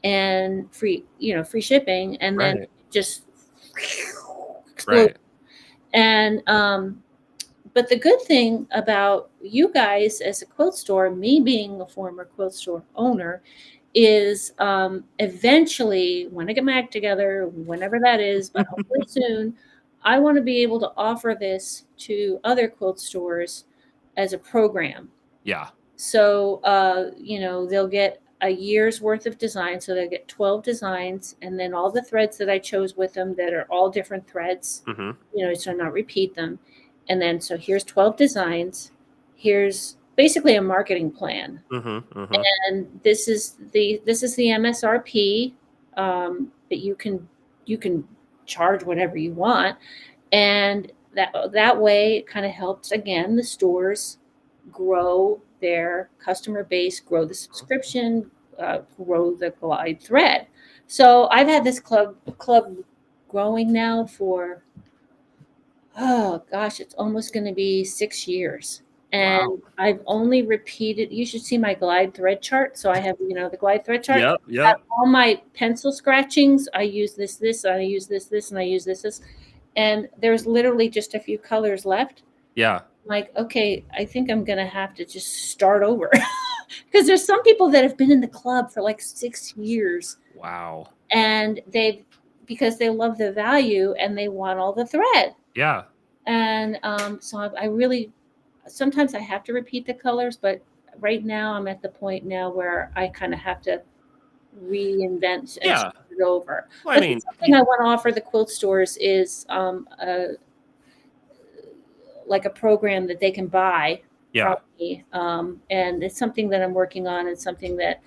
and free shipping, and then Right. just explode. Right. And but the good thing about you guys as a quilt store, me being a former quilt store owner, is eventually, when I get my act together, whenever that is, but hopefully soon, I want to be able to offer this to other quilt stores as a program. Yeah. So, they'll get a year's worth of design. So they'll get 12 designs, and then all the threads that I chose with them that are all different threads, Mhm. so not repeat them. And then, so here's 12 designs. Here's basically a marketing plan. Mhm. Mhm. And this is the MSRP, that you can charge whatever you want. And that way it kind of helps, again, the stores grow their customer base, grow the subscription, grow the glide thread. So I've had this club growing now for, oh gosh, it's almost going to be 6 years. Wow. And I've only repeated, you should see my glide thread chart. So I have, the glide thread chart. Yep, Got yep. all my pencil scratchings. I use this, I use this, and I use this. And there's literally just a few colors left. Yeah. Like, okay, I think I'm gonna have to just start over. Because there's some people that have been in the club for like 6 years, Wow. and because they love the value and they want all the thread. Yeah. And so I really, sometimes I have to repeat the colors, but right now I'm at the point now where I kind of have to reinvent and Yeah. start it over. Well, I But mean, something I want to offer the quilt stores is like a program that they can buy from Yeah. me, and it's something that I'm working on. It's something that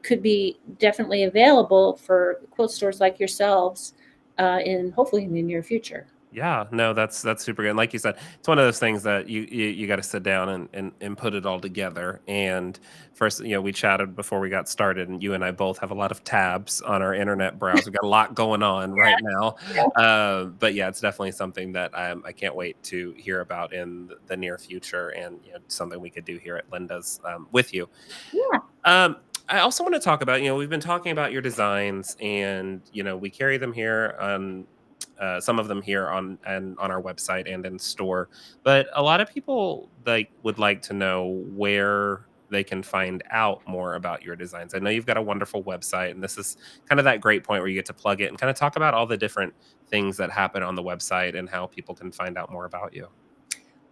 could be definitely available for quilt stores like yourselves in hopefully in the near future. Yeah, no, that's super good. And like you said, it's one of those things that you got to sit down and put it all together. And first, we chatted before we got started, and you and I both have a lot of tabs on our internet browser. We've got a lot going on right now, Yeah. but yeah, it's definitely something that I can't wait to hear about in the near future, and something we could do here at Linda's with you. Yeah. Um, I also want to talk about, we've been talking about your designs, and we carry them here on some of them here on our website and in store. But a lot of people would like to know where they can find out more about your designs. I know you've got a wonderful website, and this is kind of that great point where you get to plug it and kind of talk about all the different things that happen on the website and how people can find out more about you.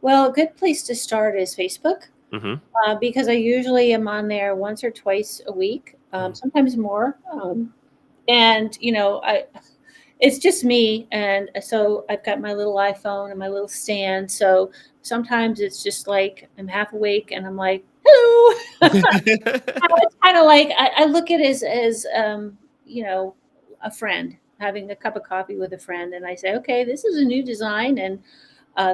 Well, a good place to start is Facebook, Hmm. because I usually am on there once or twice a week, sometimes more. And it's just me, and so I've got my little iPhone and my little stand. So sometimes it's just like I'm half awake and I'm like, "Hello." It's kind of like I look at it as you know a friend having a cup of coffee with a friend, and I say, "Okay, this is a new design, and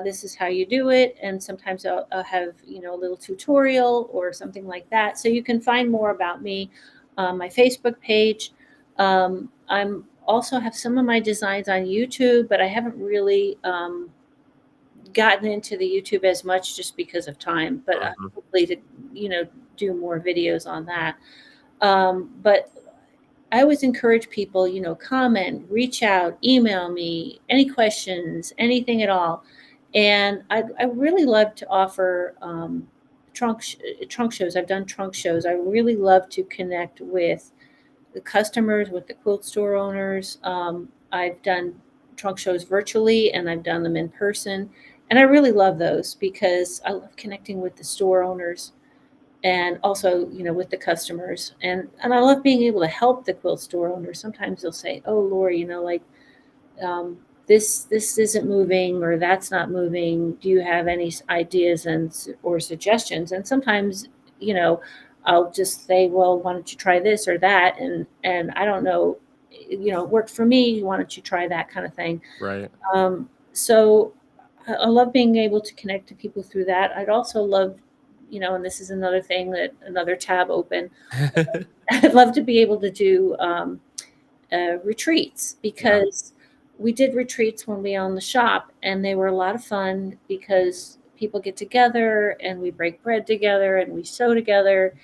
this is how you do it." And sometimes I'll have a little tutorial or something like that, so you can find more about me on my Facebook page. I'm also have some of my designs on YouTube, but I haven't really gotten into the YouTube as much just because of time. But Hmm. hopefully to do more videos on that. But I always encourage people, comment, reach out, email me, any questions, anything at all. And I really love to offer trunk shows. I've done trunk shows. I really love to connect with the customers, with the quilt store owners. I've done trunk shows virtually and I've done them in person. And I really love those because I love connecting with the store owners and also with the customers, and I love being able to help the quilt store owners. Sometimes they'll say, "Oh, Lori, like this isn't moving or that's not moving. Do you have any ideas or suggestions?" And sometimes you know I'll just say, "Well, why don't you try this or that?" And I don't know, it worked for me, why don't you try that kind of thing. Right. So I love being able to connect to people through that. I'd also love, and this is another thing, that another tab open. I'd love to be able to do retreats, Yeah. because we did retreats when we owned the shop, and they were a lot of fun because people get together and we break bread together and we sew together,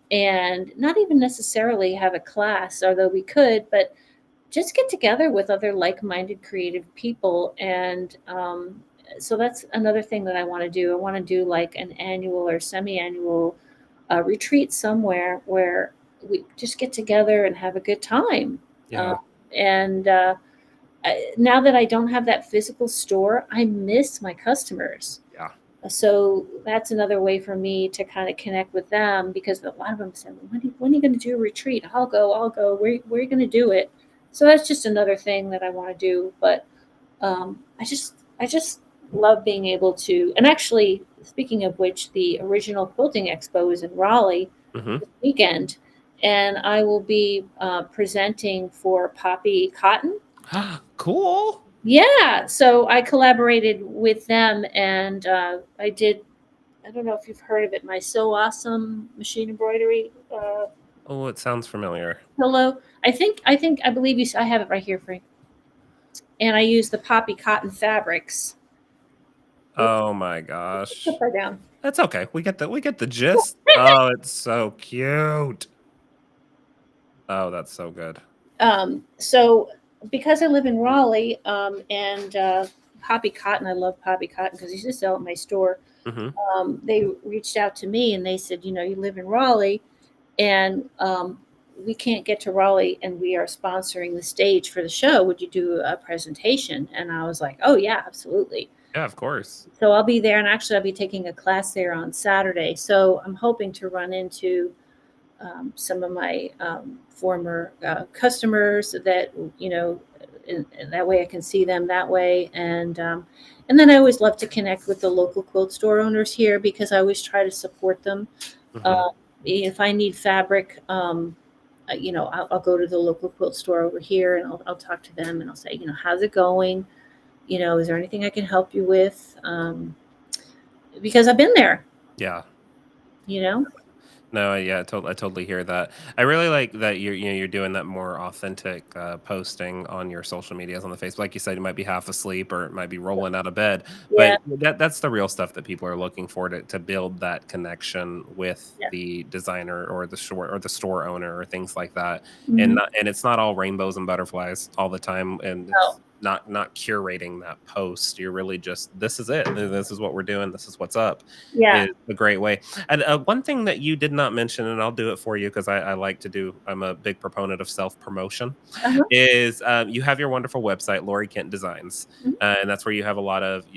and not even necessarily have a class, although we could, but just get together with other like-minded creative people. And so that's another thing that I want to do. I want to do like an annual or semi-annual retreat somewhere where we just get together and have a good time. Yeah. And now that I don't have that physical store, I miss my customers. Yeah. So that's another way for me to kind of connect with them, because a lot of them say, when are you going to do a retreat? I'll go. Where are you going to do it? So that's just another thing that I want to do. But I just love being able to. And actually, speaking of which, the original quilting expo is in Raleigh Hmm. this weekend, and I will be presenting for Poppy Cotton. Cool. Yeah, so I collaborated with them, and I did. I don't know if you've heard of it. My So Awesome machine embroidery Oh, it sounds familiar. pillow. I believe I have it right here, Frank. And I use the poppy cotton fabrics. Oops, Oh my gosh. upside down. That's okay. We get the gist. Oh, it's so cute. Oh, that's so good. So because I live in Raleigh, and poppy cotton, I love poppy cotton because I used to sell at my store. Mhm. They reached out to me and they said, you live in Raleigh, and we can't get to Raleigh, and we are sponsoring the stage for the show. Would you do a presentation? And I was like, oh yeah, absolutely. Yeah, of course. So I'll be there, and actually I'll be taking a class there on Saturday. So I'm hoping to run into some of my former customers that and that way I can see them that way. And then I always love to connect with the local quilt store owners here because I always try to support them. Hmm. Uh, if I need fabric, I'll go to the local quilt store over here and I'll talk to them and I'll say, how's it going? Is there anything I can help you with? Because I've been there, Yeah. you know? No, yeah, I totally hear that. I really like that you're doing that more authentic posting on your social medias on the Facebook. Like you said, you might be half asleep or it might be rolling out of bed, but Yeah, that's the real stuff that people are looking for to build that connection with yeah. the designer or the store owner or things like that. Mhm. And it's not all rainbows and butterflies all the time, and Oh, it's not curating that post. You're really just, this is it. This is what we're doing. This is what's up. yeah. Is a great way. And one thing that you did not mention, and I'll do it for you because I like to do, I'm a big proponent of self promotion, Uh-huh. is you have your wonderful website, Laurie Kent Designs. Mhm. And that's where you have a lot of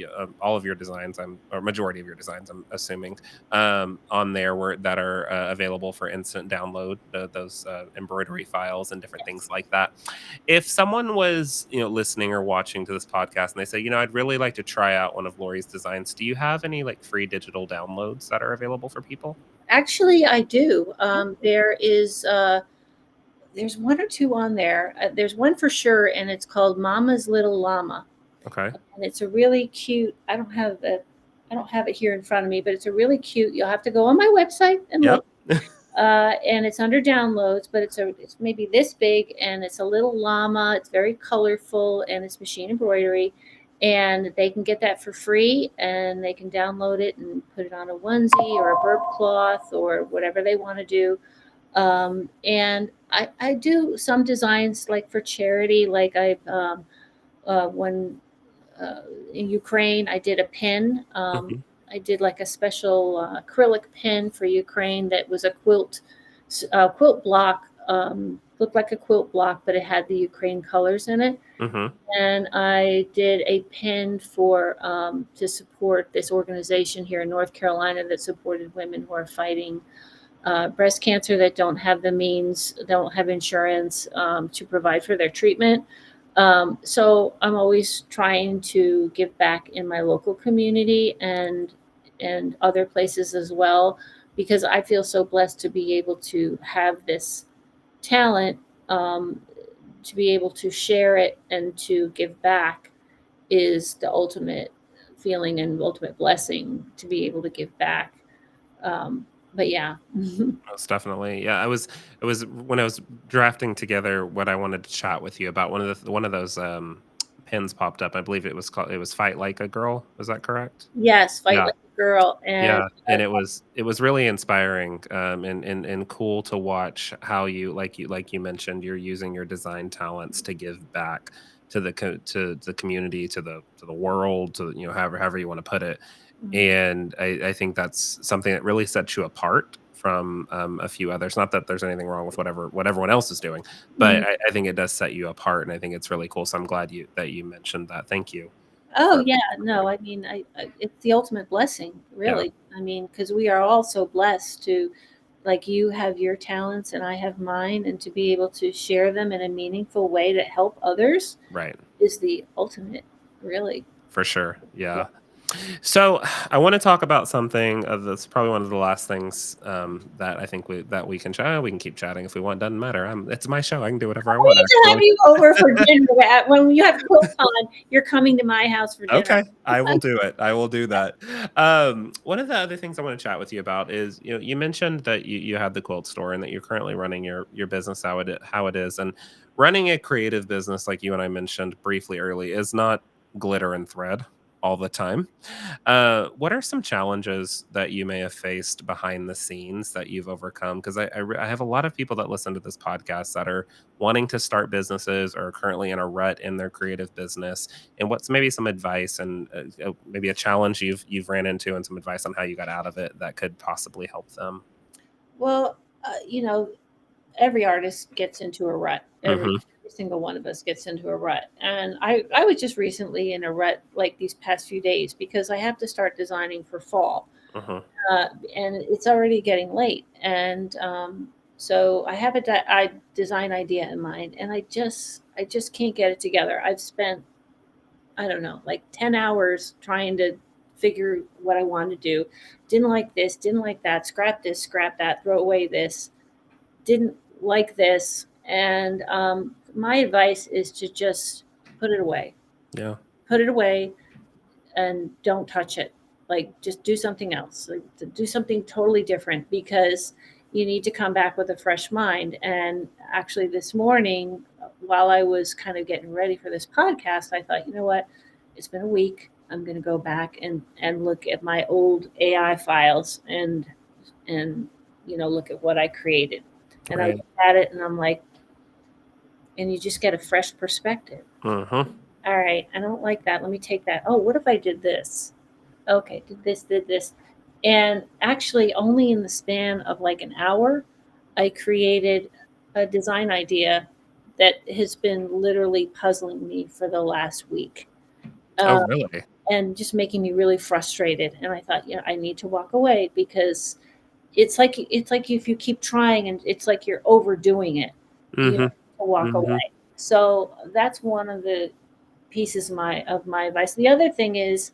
all of your designs, or majority of your designs, I'm assuming, on there that are available for instant download, those embroidery files and different things Yes. like that. If someone was, listening or watching to this podcast and they say, I'd really like to try out one of Lori's designs, do you have any like free digital downloads that are available for people? Actually, I do. Oh, There's one or two on there. There's one for sure, and it's called Mama's Little Llama, okay. and it's a really cute. I don't have it here in front of me, but it's a really cute. You'll have to go on my website and Yep. look. And it's under downloads, but it's maybe this big, and it's a little llama. It's very colorful, and it's machine embroidery, and they can get that for free, and they can download it and put it on a onesie or a burp cloth or whatever they want to do. And I do some designs like for charity, like when uh, in Ukraine, I did a pin. Mhm. I did like a special acrylic pin for Ukraine that was a quilt block. Looked like a quilt block, but it had the Ukraine colors in it. Mhm. And I did a pin for to support this organization here in North Carolina that supported women who are fighting breast cancer that don't have the means, don't have insurance to provide for their treatment. So I'm always trying to give back in my local community and other places as well, because I feel so blessed to be able to have this talent, um, to be able to share it and to give back is the ultimate feeling and ultimate blessing to be able to give back. But yeah. Most definitely. Yeah, it was when I was drafting together what I wanted to chat with you about, one of those pins popped up. I believe it was Fight Like a Girl. Is that correct? Yes, fight Yeah. like a girl. And Yeah, and it was really inspiring, and cool to watch how you mentioned, you're using your design talents to give back to the community, to the world, to, however you wanna put it. And I think that's something that really sets you apart from, a few others. Not that there's anything wrong with what everyone else is doing, but Mhm. I think it does set you apart, and I think it's really cool. So I'm glad you mentioned that. Thank you Oh for yeah, letting no, me. I mean, it's the ultimate blessing, Yeah, really. I mean, because we are all so blessed to, like, you have your talents and I have mine, and to be able to share them in a meaningful way to help others right. is the ultimate, really. For sure. Yeah. Yeah. So I want to talk about something that's probably one of the last things that I think we can chat. We can keep chatting if we want. Doesn't matter. It's my show. I can do whatever I We want. need to have Actually. you over for dinner. When you have QuiltCon, you're coming to my house for dinner. Okay, I will do it. I will do that. One of the other things I want to chat with you about is, you mentioned that you had the quilt store and that you're currently running your business how it is, and running a creative business like you and I mentioned briefly early is not glitter and thread all the time. What are some challenges that you may have faced behind the scenes that you've overcome? Because I have a lot of people that listen to this podcast that are wanting to start businesses or are currently in a rut in their creative business. And what's maybe some advice and maybe a challenge you've ran into, and some advice on how you got out of it that could possibly help them? Well, every artist gets into a rut. Hmm. Every single one of us gets into a rut. And I was just recently in a rut like these past few days because I have to start designing for fall. Hmm. And it's already getting late. And So I have a design idea in mind, and I just can't get it together. I've spent, I don't know, like 10 hours trying to figure what I want to do. Didn't like this, didn't like that, scrap this, scrap that, throw away this, didn't like this. And my advice is to just put it away. Yeah. Put it away and don't touch it. Like, just do something else. Like, do something totally different, because you need to come back with a fresh mind. And actually, this morning, while I was kind of getting ready for this podcast, I thought, you know what? It's been a week. I'm going to go back and look at my old AI files and look at what I created. And I Right. look at it and I'm like, and you just get a fresh perspective. Mhm. All right, I don't like that. Let me take that. Oh, what if I did this? Okay, did this. And actually, only in the span of like an hour, I created a design idea that has been literally puzzling me for the last week, Oh, uh, really? and just making me really frustrated. And I thought, I need to walk away, because it's like if you keep trying and it's like you're overdoing it, Mhm. to walk away. Mhm. So that's one of the pieces of my advice. The other thing is,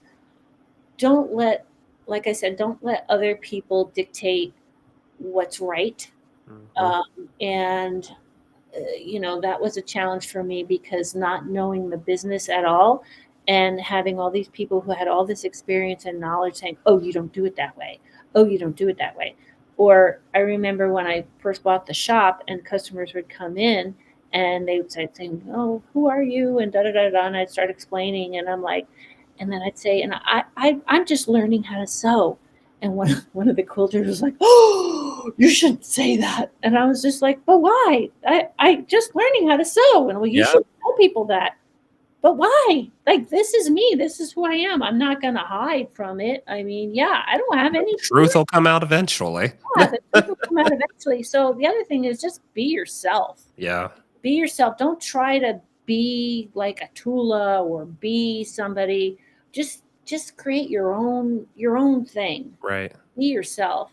don't let, like I said, don't let other people dictate what's right. Mhm. Um, and that was a challenge for me, because not knowing the business at all and having all these people who had all this experience and knowledge saying, oh, you don't do it that way. Oh, you don't do it that way. Or I remember when I first bought the shop and customers would come in and they would say, saying, oh, who are you? And da da da da. And I'd start explaining. And I'm like, and then I'd say, and I'm just learning how to sew. And one of the quilters was like, "Oh, you shouldn't say that." And I was just like, "But why? I just learning how to sew." And, well, you Yeah. should tell people that. But why? Like, this is me. This is who I am. I'm not gonna hide from it. I mean, yeah, I don't have any Truth will come out eventually. yeah, the truth will come out eventually. So the other thing is, just be yourself. Yeah. Be yourself. Don't try to be like a Tula or be somebody. Just create your own thing. Right. Be yourself.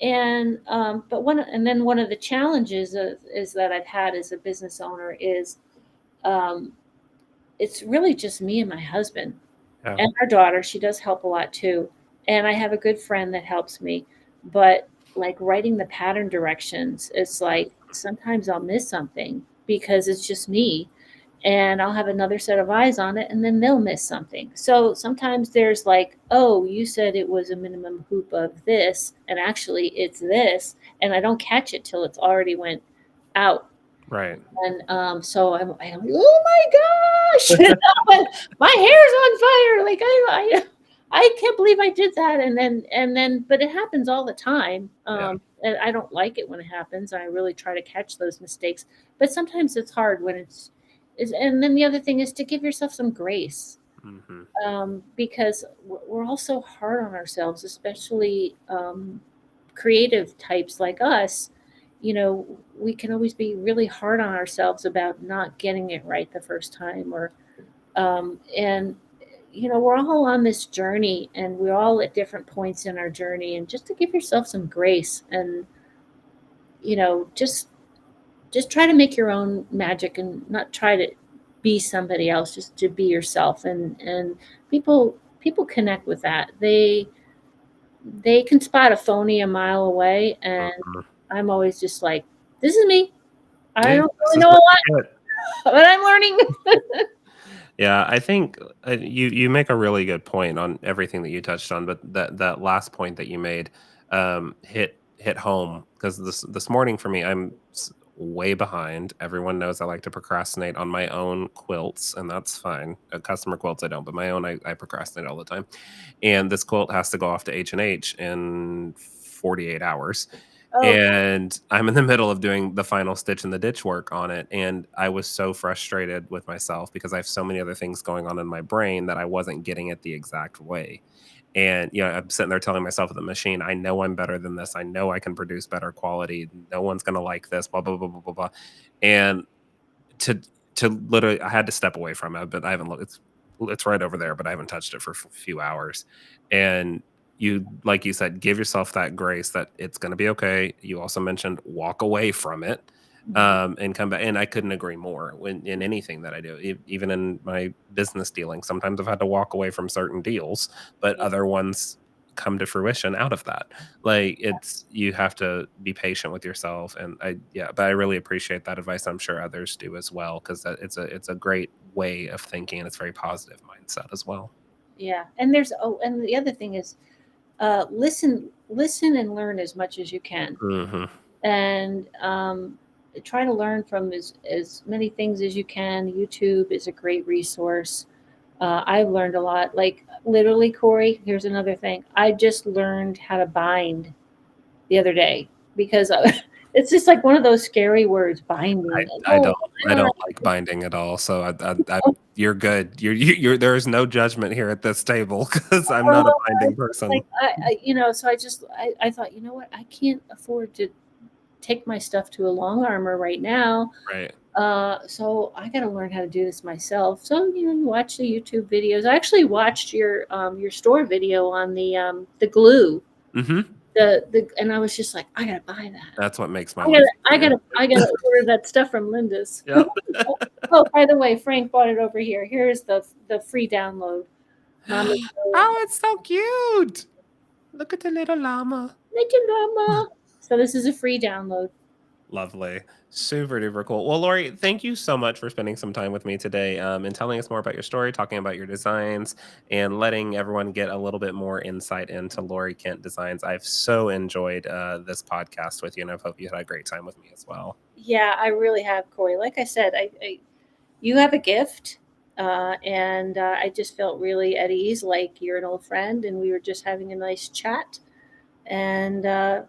And then one of the challenges is that I've had as a business owner is, um, it's really just me and my husband Yeah. and our daughter. She does help a lot too, and I have a good friend that helps me. But like writing the pattern directions, it's like sometimes I'll miss something because it's just me, and I'll have another set of eyes on it, and then they'll miss something. So sometimes there's like, oh, you said it was a minimum hoop of this, and actually it's this, and I don't catch it till it's already went out. Right. And so I'm oh my gosh, and my hair's on fire. Like I can't believe I did that. And then, but it happens all the time. Yeah. And I don't like it when it happens. I really try to catch those mistakes, but sometimes it's hard when is. And then the other thing is to give yourself some grace, Mhm. because we're all so hard on ourselves, especially creative types like us. We can always be really hard on ourselves about not getting it right the first time, and we're all on this journey, and we're all at different points in our journey, and just to give yourself some grace, and just try to make your own magic and not try to be somebody else, just to be yourself. And people connect with that. They can spot a phony a mile away, and Mhm. I'm always just like, this is me. I Yeah. don't This really is know a what lot, you get. but I'm learning. Yeah, I think you make a really good point on everything that you touched on, but that last point that you made hit home because this morning for me, way behind. Everyone knows I like to procrastinate on my own quilts, and that's fine. Customer quilts I don't, but my own I procrastinate all the time. And this quilt has to go off to H&H in 48 hours. Oh, And I'm in the middle of doing the final stitch and the ditch work on it, and I was so frustrated with myself because I have so many other things going on in my brain that I wasn't getting it the exact way. And, I'm sitting there telling myself at the machine, "I know I'm better than this. I know I can produce better quality. No one's gonna like this, blah, blah, blah, blah, blah, blah." And to to literally I had to step away from it, but I haven't looked it's right over there, but I haven't touched it for a few hours. And you like you said, give yourself that grace that it's going to be okay. You also mentioned walk away from it, Mhm. and come back. And I couldn't agree more. When in anything that I do, even in my business dealing, sometimes I've had to walk away from certain deals, but Yeah, other ones come to fruition out of that. Like, it's you have to be patient with yourself. And but I really appreciate that advice. I'm sure others do as well, because it's a great way of thinking, and it's very positive mindset as well. yeah. And there's and the other thing is, listen and learn as much as you can, Hmm. and try to learn from as many things as you can. YouTube is a great resource. I've learned a lot. Like literally, Corey. Here's another thing. I just learned how to bind the other day because it's just like one of those scary words, binding. I Oh, don't I I don't don't know. like binding at all, so you're good. You're there is no judgment here at this table, because I'm not a Well, binding it's just like person. so I thought, you know what, I can't afford to take my stuff to a long armor right now. Right. So I got to learn how to do this myself. So you watch the YouTube videos. I actually watched your store video on the glue. Mhm. And I was just like, I gotta buy that. That's what makes my life easier. I Yep. gotta order that stuff from Linda's. Yep. Oh, by the way, Frank bought it over here. Here's the free download. Mama's Oh, it's so cute. Look at the little llama. making mama. So this is a free download. Lovely. Super duper cool. Well, Lori, thank you so much for spending some time with me today, and telling us more about your story, talking about your designs, and letting everyone get a little bit more insight into Lori Kent Designs. I've so enjoyed this podcast with you, and I hope you had a great time with me as well. Yeah, I really have, Corey. Like I said, I you have a gift, and I just felt really at ease, like you're an old friend, and we were just having a nice chat. And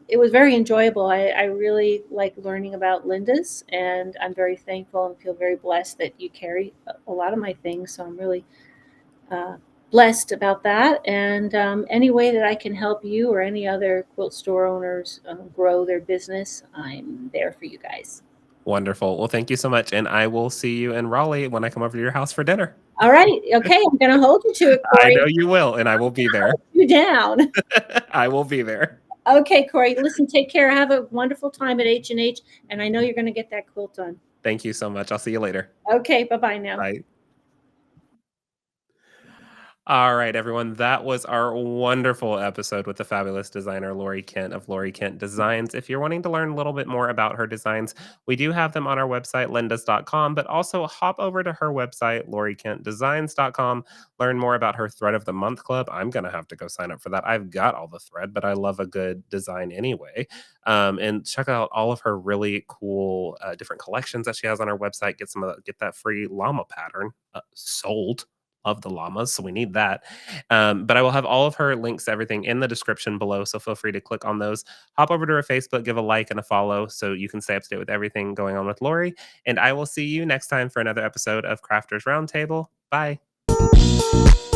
it was very enjoyable. I really like learning about Linda's, and I'm very thankful and feel very blessed that you carry a lot of my things. So I'm really uh, blessed about that. And any way that I can help you or any other quilt store owners grow their business, I'm there for you guys. Wonderful. Well, thank you so much, and I will see you in Raleigh when I come over to your house for dinner. All right. Okay. I'm going to hold you to it, I Corey. know you will, and I will be there. You down. I will be there. Okay, Corey. Listen, take care. Have a wonderful time at H&H. And I know you're going to get that quilt done. Thank you so much. I'll see you later. Okay. Bye-bye now. Bye. All right, everyone. That was our wonderful episode with the fabulous designer Laurie Kent of Laurie Kent Designs. If you're wanting to learn a little bit more about her designs, we do have them on our website, lindas.com, but also hop over to her website, lauriekentdesigns.com. Learn more about her Thread of the Month Club. I'm going to have to go sign up for that. I've got all the thread, but I love a good design anyway. And check out all of her really cool different collections that she has on her website. Get that free llama pattern sold of the llamas, so we need that. But I will have all of her links, everything in the description below. So feel free to click on those. Hop over to her Facebook, give a like and a follow so you can stay up to date with everything going on with Lori. And I will see you next time for another episode of Crafters Roundtable. Bye.